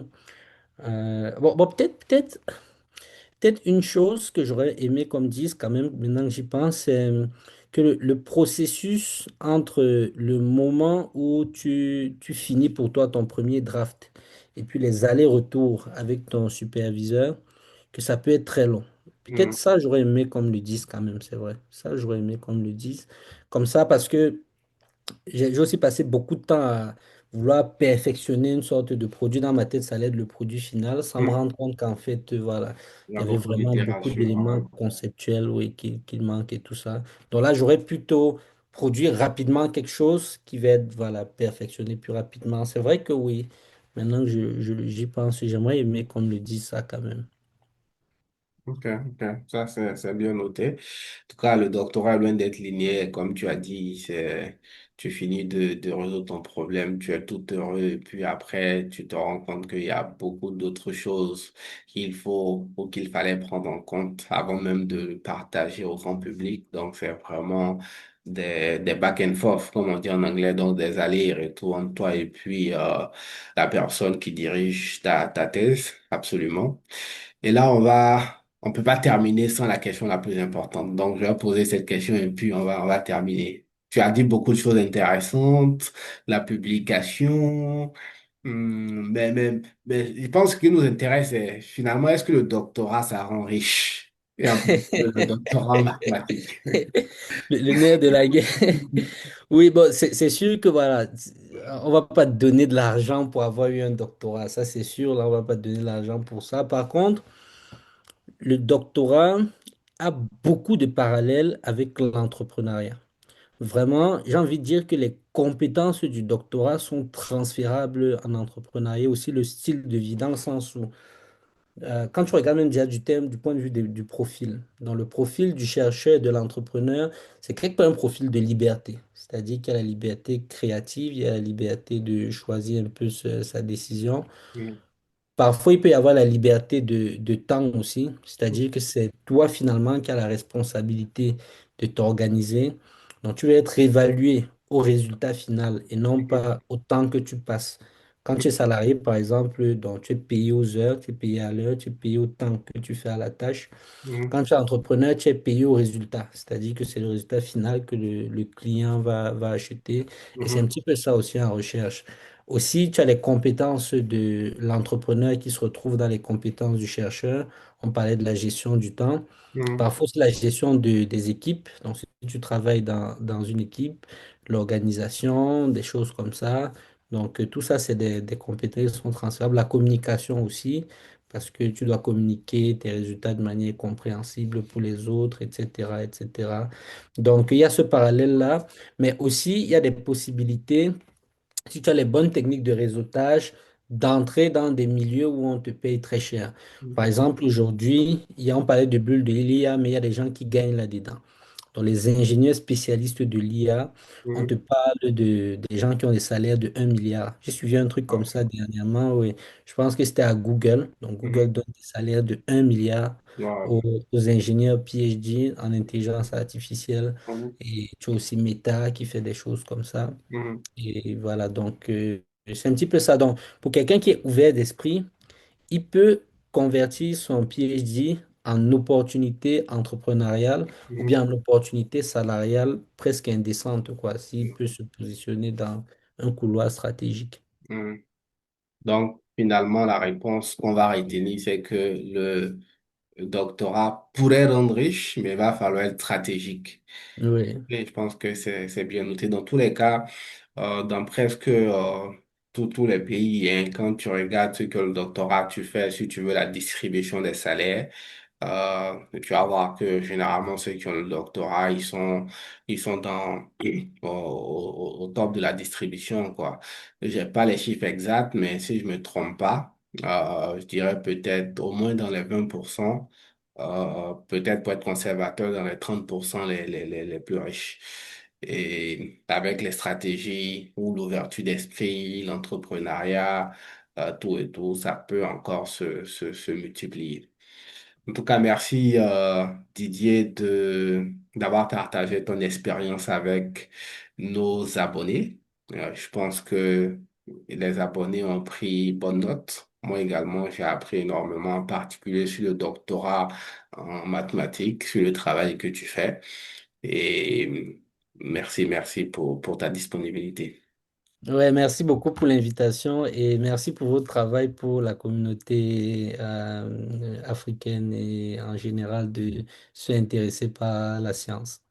Peut-être une chose que j'aurais aimé qu'on me dise quand même, maintenant que j'y pense, c'est que le processus entre le moment où tu finis pour toi ton premier draft et puis les allers-retours avec ton superviseur, que ça peut être très long. Peut-être Mhm. ça, j'aurais aimé qu'on me le dise quand même, c'est vrai. Ça, j'aurais aimé qu'on me le dise. Comme ça, parce que j'ai aussi passé beaucoup de temps à vouloir perfectionner une sorte de produit. Dans ma tête, ça allait être le produit final, sans me Mhm. rendre compte qu'en fait, voilà, Il y il a y avait beaucoup vraiment beaucoup d'itérations. d'éléments conceptuels, oui, qui manquent et tout ça. Donc là, j'aurais plutôt produire rapidement quelque chose qui va être, voilà, perfectionné plus rapidement. C'est vrai que oui, maintenant que j'y pense, j'aimerais aimer qu'on me le dise ça quand même. Ok, ok, ça c'est bien noté. En tout cas, le doctorat est loin d'être linéaire, comme tu as dit, tu finis de résoudre ton problème, tu es tout heureux, et puis après, tu te rends compte qu'il y a beaucoup d'autres choses qu'il faut ou qu'il fallait prendre en compte avant même de le partager au grand public. Donc, c'est vraiment des back and forth, comme on dit en anglais, donc des allers et retours entre toi et puis la personne qui dirige ta thèse, absolument. Et là, on peut pas terminer sans la question la plus importante. Donc, je vais poser cette question et puis on va terminer. Tu as dit beaucoup de choses intéressantes, la publication, mais je pense que ce qui nous intéresse, c'est finalement, est-ce que le doctorat, ça rend riche? Et en plus, le doctorat en mathématiques. Le nerf de la guerre. Oui, bon, c'est sûr que voilà, on va pas te donner de l'argent pour avoir eu un doctorat, ça c'est sûr, là on va pas te donner de l'argent pour ça. Par contre, le doctorat a beaucoup de parallèles avec l'entrepreneuriat. Vraiment, j'ai envie de dire que les compétences du doctorat sont transférables en entrepreneuriat, aussi le style de vie, dans le sens où quand tu regardes même déjà du thème, du point de vue du profil, dans le profil du chercheur et de l'entrepreneur, c'est quelque part un profil de liberté. C'est-à-dire qu'il y a la liberté créative, il y a la liberté de choisir un peu sa décision. Mhm, Parfois, il peut y avoir la liberté de temps aussi, c'est-à-dire que c'est toi finalement qui as la responsabilité de t'organiser. Donc, tu vas être évalué au résultat final et non pas au temps que tu passes. Quand tu es salarié, par exemple, donc tu es payé aux heures, tu es payé à l'heure, tu es payé au temps que tu fais à la tâche. mhm, Quand tu es entrepreneur, tu es payé au résultat, c'est-à-dire que c'est le résultat final que le client va acheter. Et c'est un mhm, petit peu ça aussi en recherche. Aussi, tu as les compétences de l'entrepreneur qui se retrouvent dans les compétences du chercheur. On parlait de la gestion du temps. mhm, Parfois, c'est la gestion des équipes. Donc, si tu travailles dans une équipe, l'organisation, des choses comme ça. Donc, tout ça, c'est des compétences qui sont transférables. La communication aussi, parce que tu dois communiquer tes résultats de manière compréhensible pour les autres, etc., etc. Donc, il y a ce parallèle-là, mais aussi, il y a des possibilités, si tu as les bonnes techniques de réseautage, d'entrer dans des milieux où on te paye très cher. Par mhm, exemple, aujourd'hui, on parlait de bulles de l'IA, mais il y a des gens qui gagnent là-dedans. Donc, les ingénieurs spécialistes de l'IA, on te mhm. parle des gens qui ont des salaires de 1 milliard. J'ai suivi un truc comme Ok. ça dernièrement, oui. Je pense que c'était à Google. Donc, Google Mhm. donne des salaires de 1 milliard Wow. aux ingénieurs PhD en intelligence artificielle. Mhm, Et tu as aussi Meta qui fait des choses comme ça. mhm, Et voilà, donc c'est un petit peu ça. Donc, pour quelqu'un qui est ouvert d'esprit, il peut convertir son PhD en opportunité entrepreneuriale ou mhm, bien en opportunité salariale presque indécente, quoi, s'il peut se positionner dans un couloir stratégique. mhm. Donc, finalement, la réponse qu'on va retenir, c'est que le doctorat pourrait rendre riche, mais il va falloir être stratégique. Oui. Et je pense que c'est bien noté. Dans tous les cas, dans presque tous les pays, hein. Quand tu regardes ce que le doctorat tu fais, si tu veux la distribution des salaires, tu vas voir que généralement ceux qui ont le doctorat, ils sont au top de la distribution, quoi. J'ai pas les chiffres exacts, mais si je me trompe pas, je dirais peut-être au moins dans les 20%, peut-être pour être conservateur dans les 30% les plus riches. Et avec les stratégies ou l'ouverture d'esprit, l'entrepreneuriat, tout et tout, ça peut encore se multiplier. En tout cas, merci Didier d'avoir partagé ton expérience avec nos abonnés. Je pense que les abonnés ont pris bonne note. Moi également, j'ai appris énormément, en particulier sur le doctorat en mathématiques, sur le travail que tu fais. Et merci pour ta disponibilité. Ouais, merci beaucoup pour l'invitation et merci pour votre travail pour la communauté africaine et en général de se intéresser par la science.